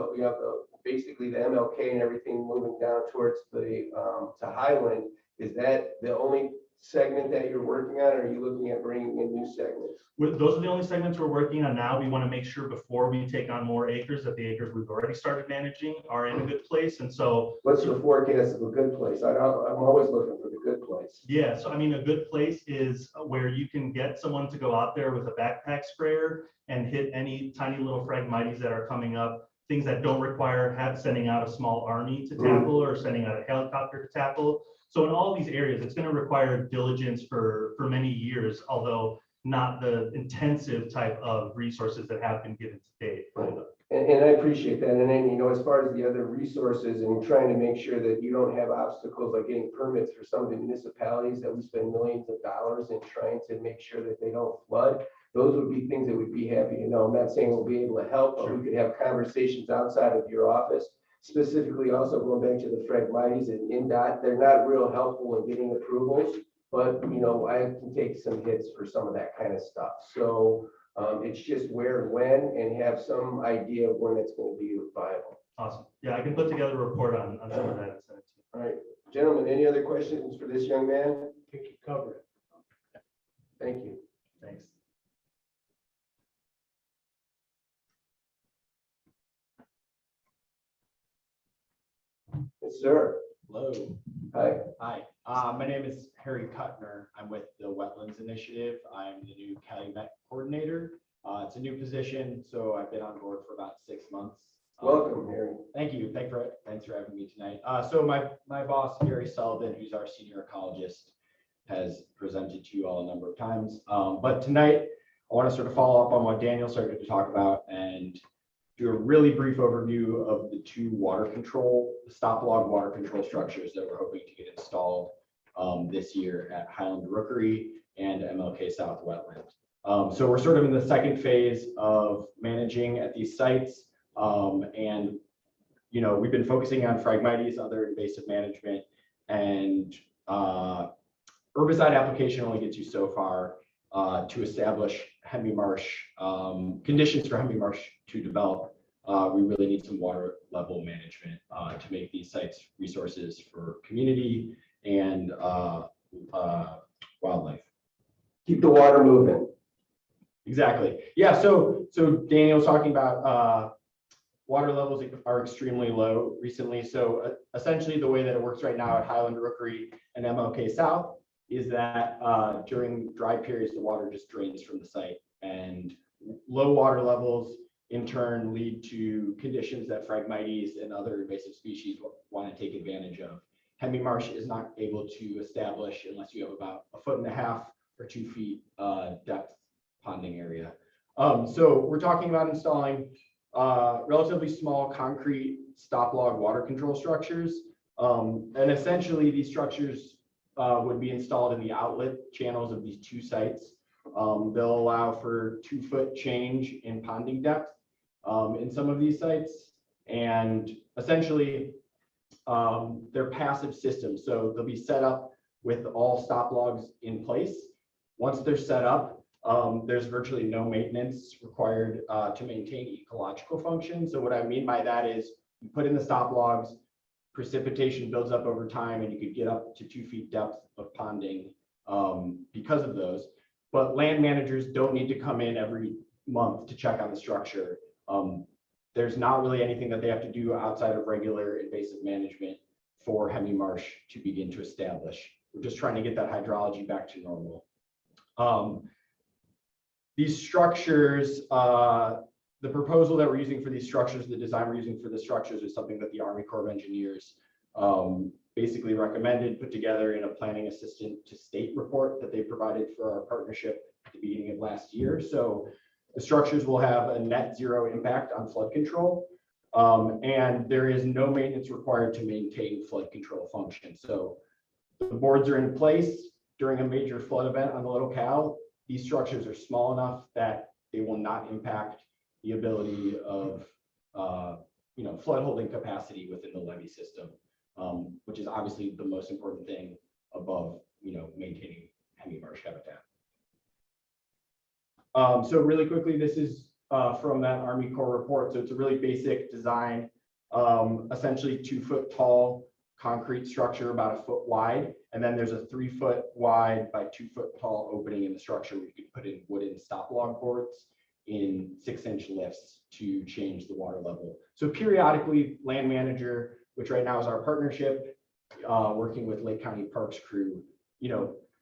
basically the MLK and everything moving down towards the, to Highland. Is that the only segment that you're working on, or are you looking at bringing in new segments? Those are the only segments we're working on now. We want to make sure before we take on more acres, that the acres we've already started managing are in a good place. And so, What's the forecast of a good place? I'm always looking for the good place. yeah, so I mean, a good place is where you can get someone to go out there with a backpack sprayer and hit any tiny little phragmites that are coming up, things that don't require sending out a small army to tackle or sending out a helicopter to tackle. So in all these areas, it's going to require diligence for many years, although not the intensive type of resources that have been given to date. Right. And I appreciate that. And then, you know, as far as the other resources and trying to make sure that you don't have obstacles like getting permits for some of the municipalities that we spend millions of dollars in trying to make sure that they don't flood. Those would be things that we'd be happy to know. I'm not saying we'll be able to help, but we could have conversations outside of your office. Specifically, also going back to the Phragmites and INDOT, they're not real helpful in getting approvals, but you know, I can take some hits for some of that kind of stuff. So it's just where and when, and have some idea of when it's going to be viable. Awesome. Yeah, I can put together a report on some of that and send it to you. All right, gentlemen, any other questions for this young man? I think you covered it. Thank you. Thanks. Yes, sir. Hello. Hi. Hi. My name is Harry Kuttner. I'm with the Wetlands Initiative. I'm the new Calumet coordinator. It's a new position, so I've been on board for about 6 months. Welcome, Harry. Thank you. Thanks for having me tonight. So my boss, Gary Sullivan, who's our senior ecologist, has presented to you all a number of times. But tonight, I want to sort of follow up on what Daniel started to talk about and do a really brief overview of the two stop log water control structures that we're hoping to get installed this year at Highland Rookery and MLK South Wetland. So we're sort of in the second phase of managing at these sites. And, you know, we've been focusing on Phragmites, other invasive management, and herbicide application only gets you so far to establish hemimarsh conditions for hemimarsh to develop. We really need some water level management to make these sites resources for community and wildlife. Keep the water moving. Exactly. Yeah. So Daniel's talking about water levels are extremely low recently. So essentially the way that it works right now at Highland Rookery and MLK South is that during dry periods, the water just drains from the site, and low water levels in turn lead to conditions that Phragmites and other invasive species want to take advantage of. Hemimarsh is not able to establish unless you have about 1.5 feet or 2 feet depth ponding area. So we're talking about installing relatively small concrete stop log water control structures. And essentially these structures would be installed in the outlet channels of these two sites. They'll allow for 2-foot change in ponding depth in some of these sites. And essentially they're passive systems. So they'll be set up with all stop logs in place. Once they're set up, there's virtually no maintenance required to maintain ecological function. So what I mean by that is you put in the stop logs, precipitation builds up over time, and you could get up to 2 feet depth of ponding because of those. But land managers don't need to come in every month to check on the structure. There's not really anything that they have to do outside of regular invasive management for hemimarsh to begin to establish. We're just trying to get that hydrology back to normal. These structures, the proposal that we're using for these structures, the design we're using for the structures is something that the Army Corps of Engineers basically recommended, put together in a planning assistant to state report that they provided for our partnership at the beginning of last year. So the structures will have a net zero impact on flood control. And there is no maintenance required to maintain flood control function. So the boards are in place during a major flood event on the Little Cal. These structures are small enough that they will not impact the ability of flood holding capacity within the levee system, which is obviously the most important thing above, maintaining hemi-marsh habitat. So really quickly, this is from that Army Corps report. So it's a really basic design, essentially 2-foot tall concrete structure about 1 foot wide. And then there's a 3-foot wide by 2-foot tall opening in the structure where you can put in wooden stop log boards in 6-inch lifts to change the water level. So periodically, land manager, which right now is our partnership, working with Lake County Parks crew,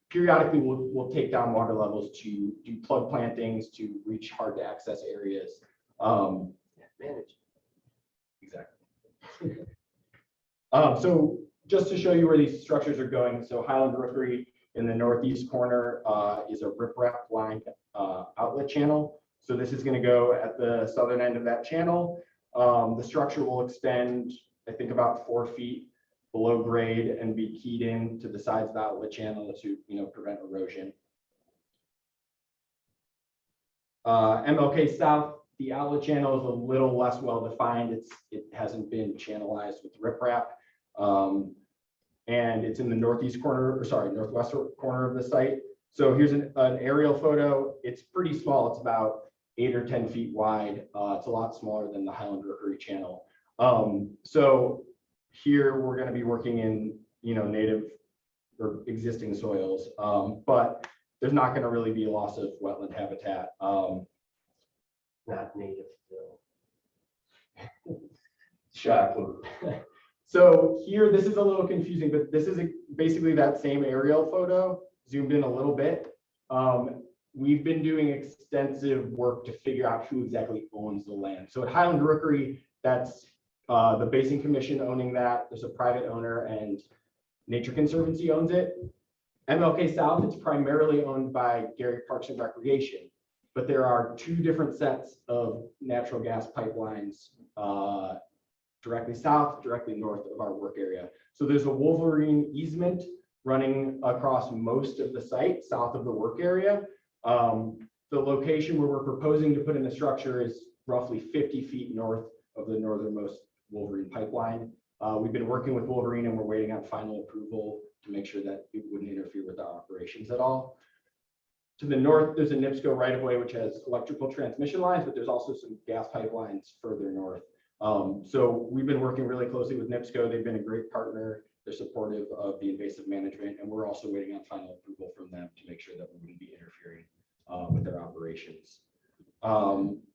periodically we'll take down water levels to do plug plantings to reach hard to access areas. Manage. Exactly. So just to show you where these structures are going, so Highland Rookery in the northeast corner is a riprap lined outlet channel. So this is going to go at the southern end of that channel. The structure will extend, I think, about 4 feet below grade and be keyed in to the sides of the outlet channel to prevent erosion. MLK South, the outlet channel is a little less well defined. It hasn't been channelized with riprap. And it's in the northwest corner of the site. So here's an aerial photo. It's pretty small. It's about 8 or 10 feet wide. It's a lot smaller than the Highland Rookery channel. So here we're going to be working in native or existing soils, but there's not going to really be a loss of wetland habitat. Not native still. Shocking. So here, this is a little confusing, but this is basically that same aerial photo zoomed in a little bit. We've been doing extensive work to figure out who exactly owns the land. So at Highland Rookery, that's the Basin Commission owning that. There's a private owner and Nature Conservancy owns it. MLK South, it's primarily owned by Gary Parks and Recreation, but there are 2 different sets of natural gas pipelines directly south, directly north of our work area. So there's a Wolverine easement running across most of the site south of the work area. The location where we're proposing to put in a structure is roughly 50 feet north of the northernmost Wolverine pipeline. We've been working with Wolverine and we're waiting on final approval to make sure that it wouldn't interfere with our operations at all. To the north, there's a NIPSCO right-of-way, which has electrical transmission lines, but there's also some gas pipelines further north. So we've been working really closely with NIPSCO. They've been a great partner. They're supportive of the invasive management, and we're also waiting on final approval from them to make sure that we wouldn't be interfering with their operations.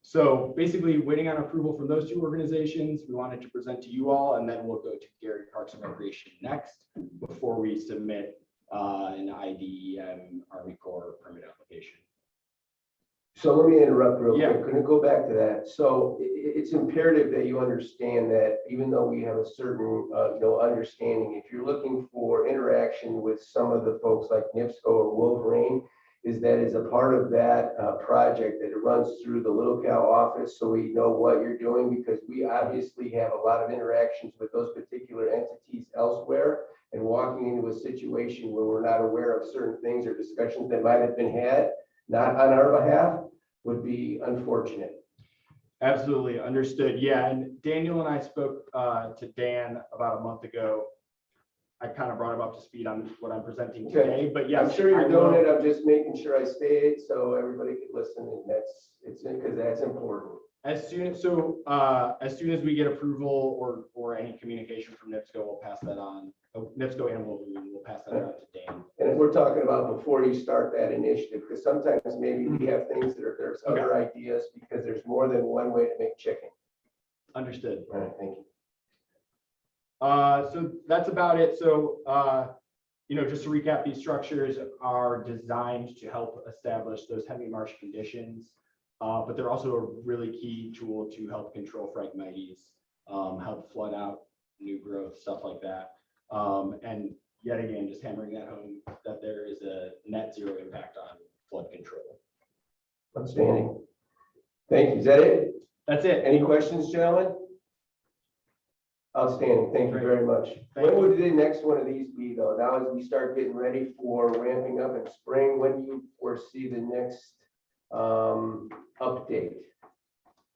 So basically waiting on approval from those 2 organizations. We wanted to present to you all, and then we'll go to Gary Parks and Recreation next before we submit an IDEM Army Corps permit application. So let me interrupt real Yeah. quick. Can I go back to that? So it's imperative that you understand that even though we have a certain, understanding, if you're looking for interaction with some of the folks like NIPSCO or Wolverine, is that as a part of that project that it runs through the Little Cal office so we know what you're doing, because we obviously have a lot of interactions with those particular entities elsewhere, and walking into a situation where we're not aware of certain things or discussions that might have been had, not on our behalf, would be unfortunate. Absolutely understood. Yeah, and Daniel and I spoke to Dan about a month ago. I kind of brought him up to speed on what I'm presenting today, but yeah, I'm sure you're doing it. I'm just making sure I say it so everybody can listen, and because that's important. As soon as we get approval or any communication from NIPSCO, we'll pass that on. NIPSCO and we'll pass that on to Dan. And if we're talking about before you start that initiative, because sometimes maybe we have things that there's other ideas, because there's more than one way to make chicken. Understood. All right, thank you. So that's about it. So, just to recap, these structures are designed to help establish those heavy marsh conditions, but they're also a really key tool to help control phragmites, help flood out new growth, stuff like that. And yet again, just hammering that home that there is a net zero impact on flood control. Outstanding. Thank you. Is that it? That's it. Any questions, gentlemen? Outstanding. Thank you very much. When would the next one of these be, though? Now, as we start getting ready for ramping up in spring, when do you foresee the next update?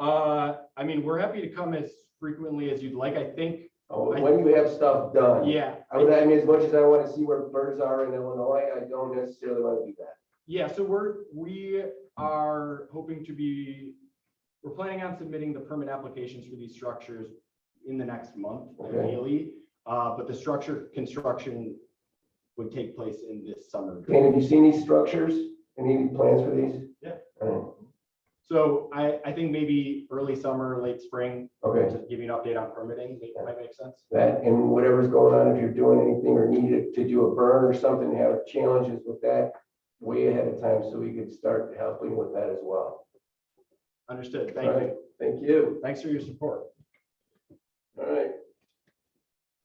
I mean, we're happy to come as frequently as you'd like. I think When you have stuff done. Yeah. I mean, as much as I want to see where birds are in Illinois, I don't necessarily want to do that. Yeah, so we are hoping to we're planning on submitting the permit applications for these structures in the next month, Okay. ideally. But the structure construction would take place in this summer. And have you seen these structures? Any plans for these? Yeah. So I think maybe early summer, late spring, Okay, to give you an update on permitting, might make sense. that and whatever's going on, if you're doing anything or needed to do a burn or something, have challenges with that way ahead of time so we could start helping with that as well. Understood. All Thank right, you. thank you. Thanks for your support. All right.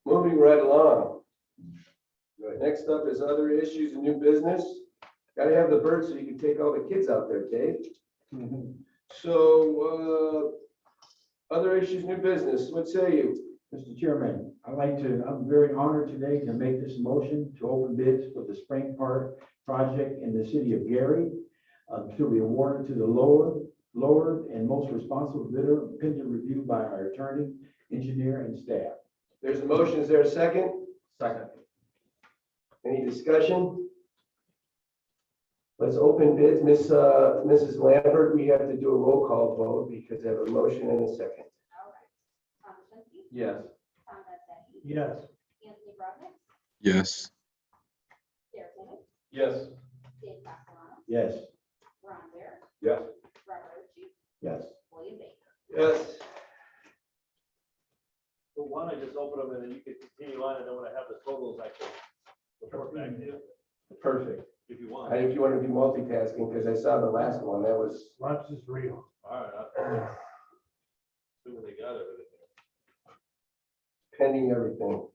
Moving right along. Good. Next up is other issues and new business. Got to have the birds so you can take all the kids out there, Dave. So, other issues, new business, what say you? Mr. Chairman, I'm very honored today to make this motion to open bids for the Spring Park project in the city of Gary. To be awarded to the lower and most responsible bidder, pending review by our attorney, engineer, and staff. There's a motion, is there a second? Second. Any discussion? Let's open bids. Mrs. Lambert, we have to do a roll call vote because I have a motion and a second. All right. Tom Linsky, Yes. Tom Gazzetti, Yes. Anthony Brodnick, Yes. Derek Nivens, Yes. Dave Castellano, Yes. Ron Bear, Yes. Robert Ritchie, Yes. William Baker. Yes. So why don't I just open them and then you can continue on, and then when I have the totals, I can report back to you Perfect. if you want. And if you want to do multitasking, because I saw the last one, that was, Lunch is real. All right. Assuming they got everything. pending everything.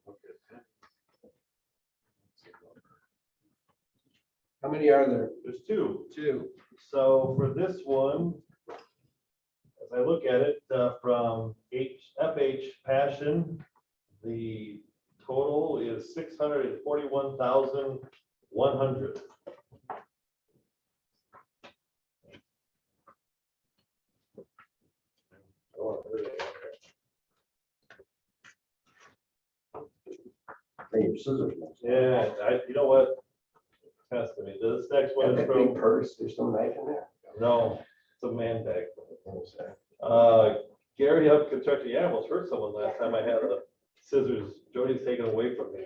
How many are there? There's two. Two. So for this one, as I look at it, from FH Passion, the total is 641,100. Bring your scissors. Yeah, you know what? Test me. This next one Got is that big from, purse, there's some knife in there. no, it's a man bag. Gary Hub Construction, yeah, I almost hurt someone last time I had the scissors. Jody's taken away from me.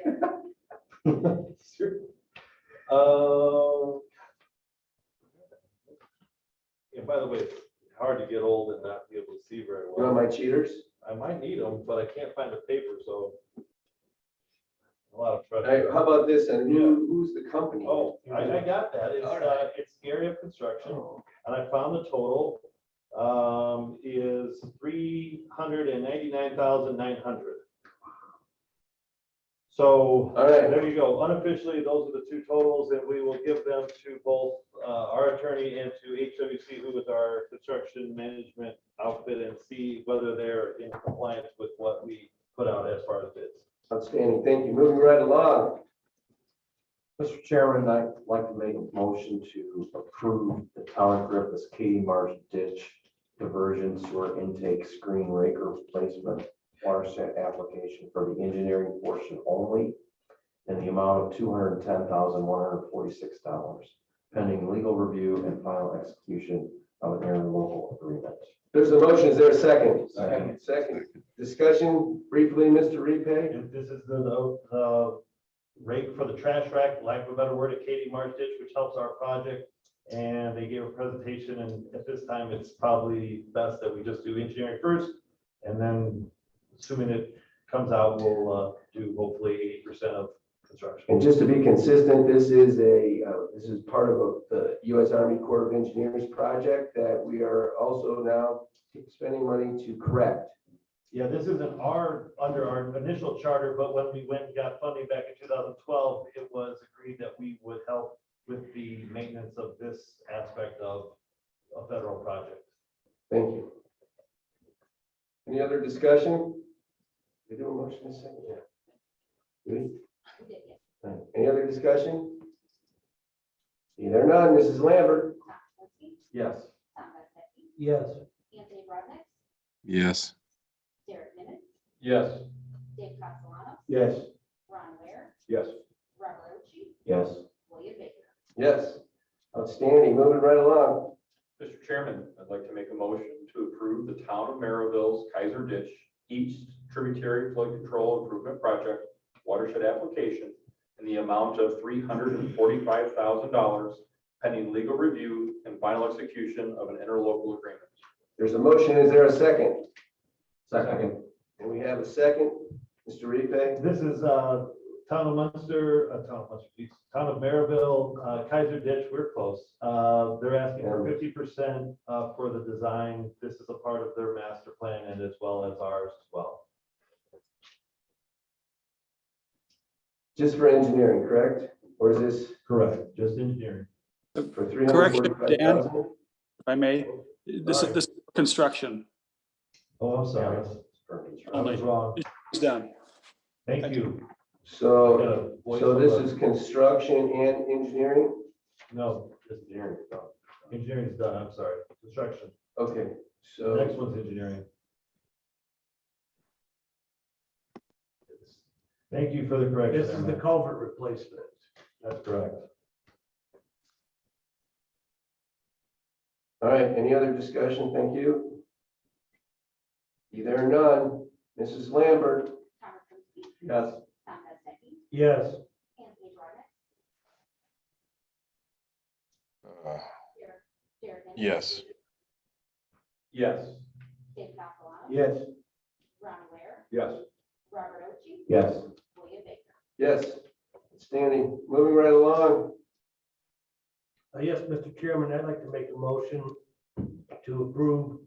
And by the way, it's hard to get old and not be able to see very You want well. my cheaters? I might need them, but I can't find the paper, so. A lot of All right, pressure. how about this, and who's the company? Oh, I got that. All right. It's Gary Hub Construction. Oh, And I found the total is 399,900. So All right. there you go. Unofficially, those are the two totals, and we will give them to both our attorney and to HWC, who is our construction management outfit, and see whether they're in compliance with what we put out as far as bids. Outstanding, thank you. Moving right along. Mr. Chairman, I'd like to make a motion to approve the town of Griffith's Katy Marsh ditch diversion sewer intake screen raker replacement watershed application for the engineering portion only in the amount of $210,146, pending legal review and final execution of an interlocal agreement. There's a motion, is there a second? Second. Second. Discussion briefly, Mr. Repay? And this is the rate for the trash rack, lack of a better word, at Katy Marsh Ditch, which helps our project. And they gave a presentation, and at this time, it's probably best that we just do engineering first. And then, assuming it comes out, we'll do hopefully 80% of construction. And just to be consistent, this is part of the U.S. Army Corps of Engineers project that we are also now spending money to correct. Yeah, this isn't under our initial charter, but when we went and got funding back in 2012, it was agreed that we would help with the maintenance of this aspect of a federal project. Thank you. Any other discussion? We do a motion in a second, yeah. Do we? We did, yes. All right. Any other discussion? See there none, Mrs. Lambert? Tom Linsky, Yes. Tom Gazzetti, Yes. Anthony Brodnick, Yes. Derek Nivens, Yes. Dave Castellanos, Yes. Ron Ware, Yes. Robert Roche, Yes. William Baker. Yes. Outstanding. Moving right along. Mr. Chairman, I'd like to make a motion to approve the town of Maryville's Kaiser Ditch East Tributary Flood Control Improvement Project watershed application in the amount of $345,000 pending legal review and final execution of an interlocal agreement. There's a motion. Is there a second? Second. And we have a second. Mr. Repay? This is town of Munster, geez, town of Maryville, Kaiser Ditch, we're close. They're asking for 50% for the design. This is a part of their master plan and as well as ours as well. Just for engineering, correct? Or is this Correct. Just engineering. for Correction, Dan. 345,000? If I may, this construction Oh, I'm sorry. I was wrong. is done. Thank you. So, Gotta voice so this over. is construction and engineering? No, just engineering. Engineering is done, I'm sorry. Construction. Okay, The so, next one's engineering. Thank you for the correction. This is the culvert replacement. That's correct. all right, any other discussion? Thank you. Either or none. Mrs. Lambert? Thomas Donsky, Yes. Tom Bezeki, Yes. Anthony Jordan, Jared Henry. Yes. Yes. Dave Castellanos, Yes. Ron Ware, Yes. Robert Roche, Yes. William Baker. Yes. Standing. Moving right along. Yes, Mr. Chairman, I'd like to make a motion to approve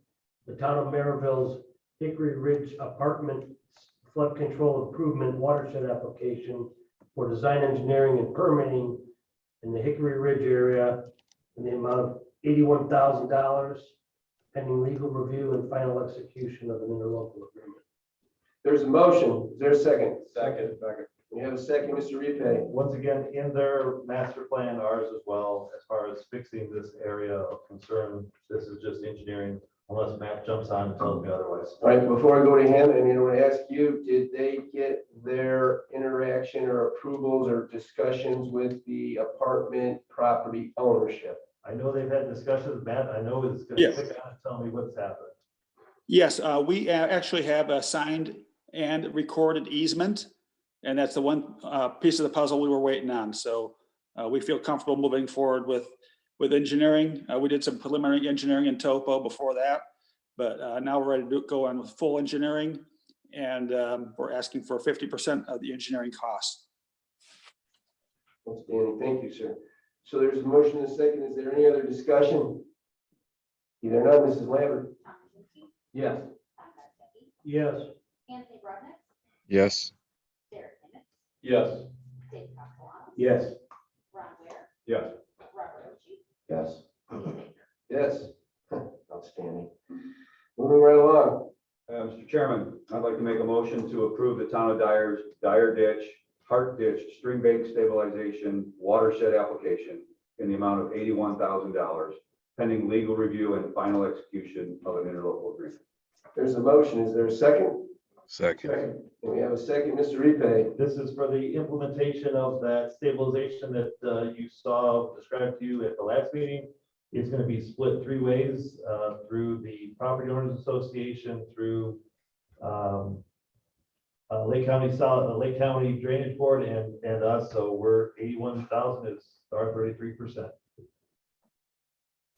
the town of Maryville's Hickory Ridge Apartment Flood Control Improvement Watershed Application for design engineering and permitting in the Hickory Ridge area in the amount of $81,000 pending legal review and final execution of an interlocal agreement. There's a motion. Is there a second? Second. We have a second, Mr. Repay. Once again, in their master plan, ours as well, as far as fixing this area of concern, this is just engineering, unless Matt jumps on and tells me otherwise. All right, before I go to him, I mean, I want to ask you, did they get their interaction or approvals or discussions with the apartment property ownership? I know they've had discussions, Matt, I know is gonna Yes. pick on and tell me what's happened. Yes, we actually have a signed and recorded easement. And that's the one piece of the puzzle we were waiting on. So we feel comfortable moving forward with engineering. We did some preliminary engineering in topo before that, but now we're ready to go on with full engineering. And we're asking for 50% of the engineering costs. Outstanding. Thank you, sir. So there's a motion and a second. Is there any other discussion? Either none, Mrs. Lambert? Thomas Donsky, Yes. Tom Bezeki, Yes. Anthony Jordan, Yes. Jared Henry, Yes. Dave Castellanos, Yes. Ron Ware, Yes. Robert Roche, Yes. William Baker. Yes. Outstanding. Moving right along. Mr. Chairman, I'd like to make a motion to approve the town of Dyer Ditch, Hart Ditch, Stream Bank Stabilization Watershed Application in the amount of $81,000 pending legal review and final execution of an interlocal agreement. There's a motion. Is there a second? Second. And we have a second, Mr. Repay. This is for the implementation of that stabilization that you saw described to you at the last meeting. It's going to be split three ways, through the Property Owners Association, through Lake County Drainage Board and us. So we're 81,000 is our 33%.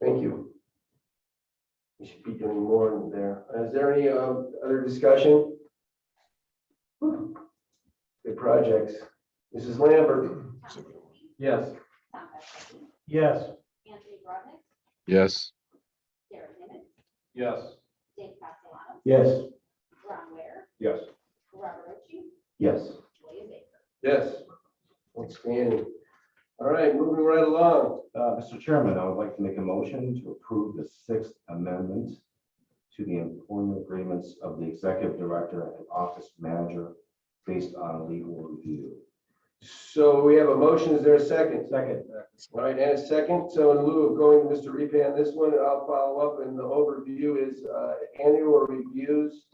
Thank you. We should be doing more in there. Is there any other discussion? Good projects. Mrs. Lambert? Thomas Donsky, Yes. Tom Bezeki, Yes. Anthony Jordan, Yes. Jared Henry, Yes. Dave Castellanos, Yes. Ron Ware, Yes. Robert Roche, Yes. William Baker. Yes. Outstanding. All right, moving right along. Mr. Chairman, I would like to make a motion to approve the Sixth Amendment to the employment agreements of the executive director and office manager based on legal review. So we have a motion. Is there a second? Second. All right, and a second. So in lieu of going to Mr. Repay on this one, I'll follow up, and the overview is annual reviews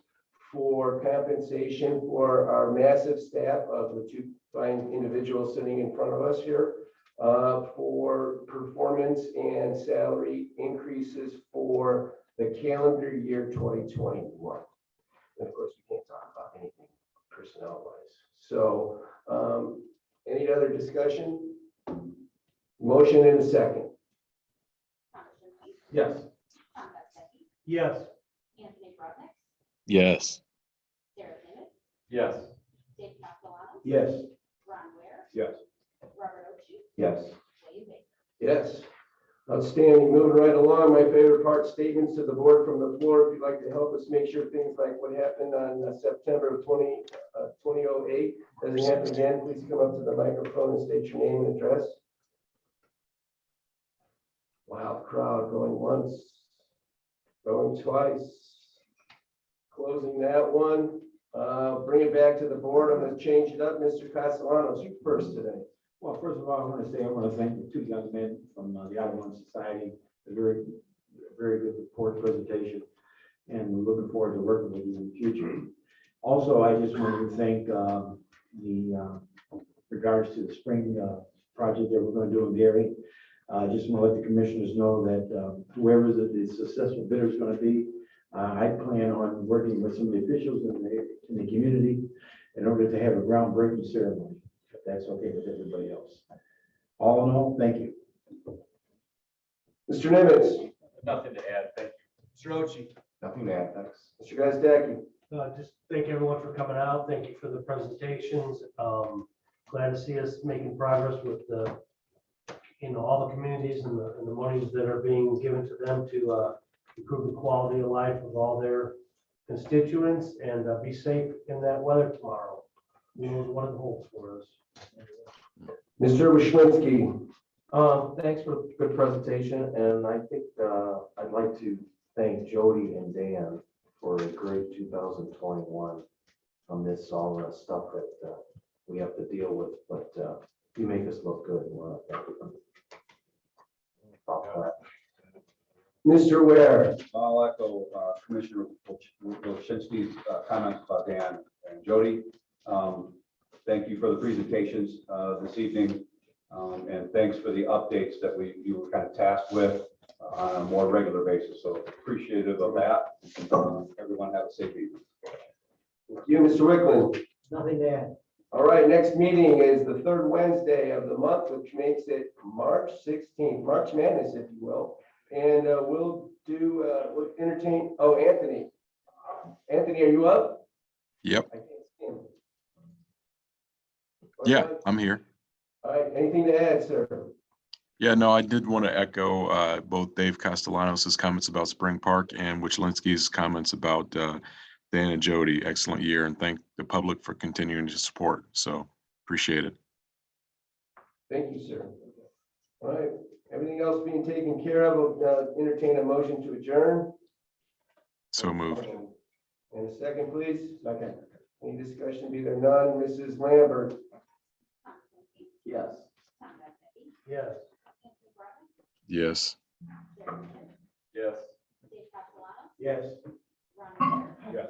for compensation for our massive staff of the two fine individuals sitting in front of us here, for performance and salary increases for the calendar year 2021. And of course, we can't talk about anything personnel wise. So any other discussion? Motion in a second. Thomas Dempsey, Yes. Tom Gutzke, Yes. Anthony Brotnick, Yes. Sarah Nimitz, Yes. Dave Castellano, Yes. Ron Ware, Yes. Robert Oshie, Yes. William Baker. Yes. Outstanding. Moving right along. My favorite part, statements to the board from the floor. If you'd like to help us make sure things like what happened on September of 2008 doesn't happen again, please come up to the microphone and state your name and address. Wow, crowd going once, going twice. Closing that one. Bring it back to the board. I'm going to change it up. Mr. Castellanos, you first today. Well, first of all, I want to thank the two young men from the Audubon Society. A very good report presentation, and looking forward to working with you in the future. Also, I just wanted to thank regards to the spring project that we're going to do in Gary. I just want to let the commissioners know that whoever the successful bidder is going to be, I plan on working with some of the officials in the community in order to have a groundbreaking ceremony, if that's okay with everybody else. All in all, thank you. Mr. Nimitz. Nothing to add. Thank you. Mr. Oshie. Nothing to add, thanks. Mr. Guzdecki. Just thank everyone for coming out. Thank you for the presentations. Glad to see us making progress with the, all the communities and the monies that are being given to them to improve the quality of life of all their constituents, and be safe in that weather tomorrow. Who knows what it holds for us. Mr. Wishlinski. Thanks for the good presentation, and I think I'd like to thank Jodi and Dan for a great 2021 on this all the stuff that we have to deal with, but you make us look good. And we're thank you. Mr. Ware. I'll echo Commissioner Wilchinski's comments about Dan and Jodi. Thank you for the presentations this evening, and thanks for the updates that you were kind of tasked with on a more regular basis. So appreciative of that. Everyone have a safe evening. Thank you, Mr. Wickland. Nothing to add. All right, next meeting is the third Wednesday of the month, which makes it March 16th, March Madness, if you will. And we'll entertain, Anthony. Anthony, are you up? Yep. I can't see him. Yeah, I'm here. All right, anything to add, sir? Yeah, no, I did want to echo both Dave Castellanos' comments about Spring Park and Wishlinski's comments about Dan and Jodi. Excellent year, and thank the public for continuing to support. So appreciate it. Thank you, sir. All right, everything else being taken care of, we'll entertain a motion to adjourn. So moved. And a second, please. Second. Any discussion? Be there none. Mrs. Lambert. Thomas Dempsey, Yes. Tom Gutzke, Yes. Anthony Brotnick, Yes. Sarah Nimitz, Yes. Dave Castellano, Yes. Ron Ware, Yes.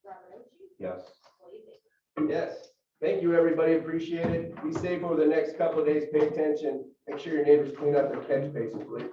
Robert Oshie, Yes. William Baker. Yes. Thank you, everybody. Appreciate it. Be safe over the next couple of days. Pay attention. Make sure your neighbors clean up their catch basin, please.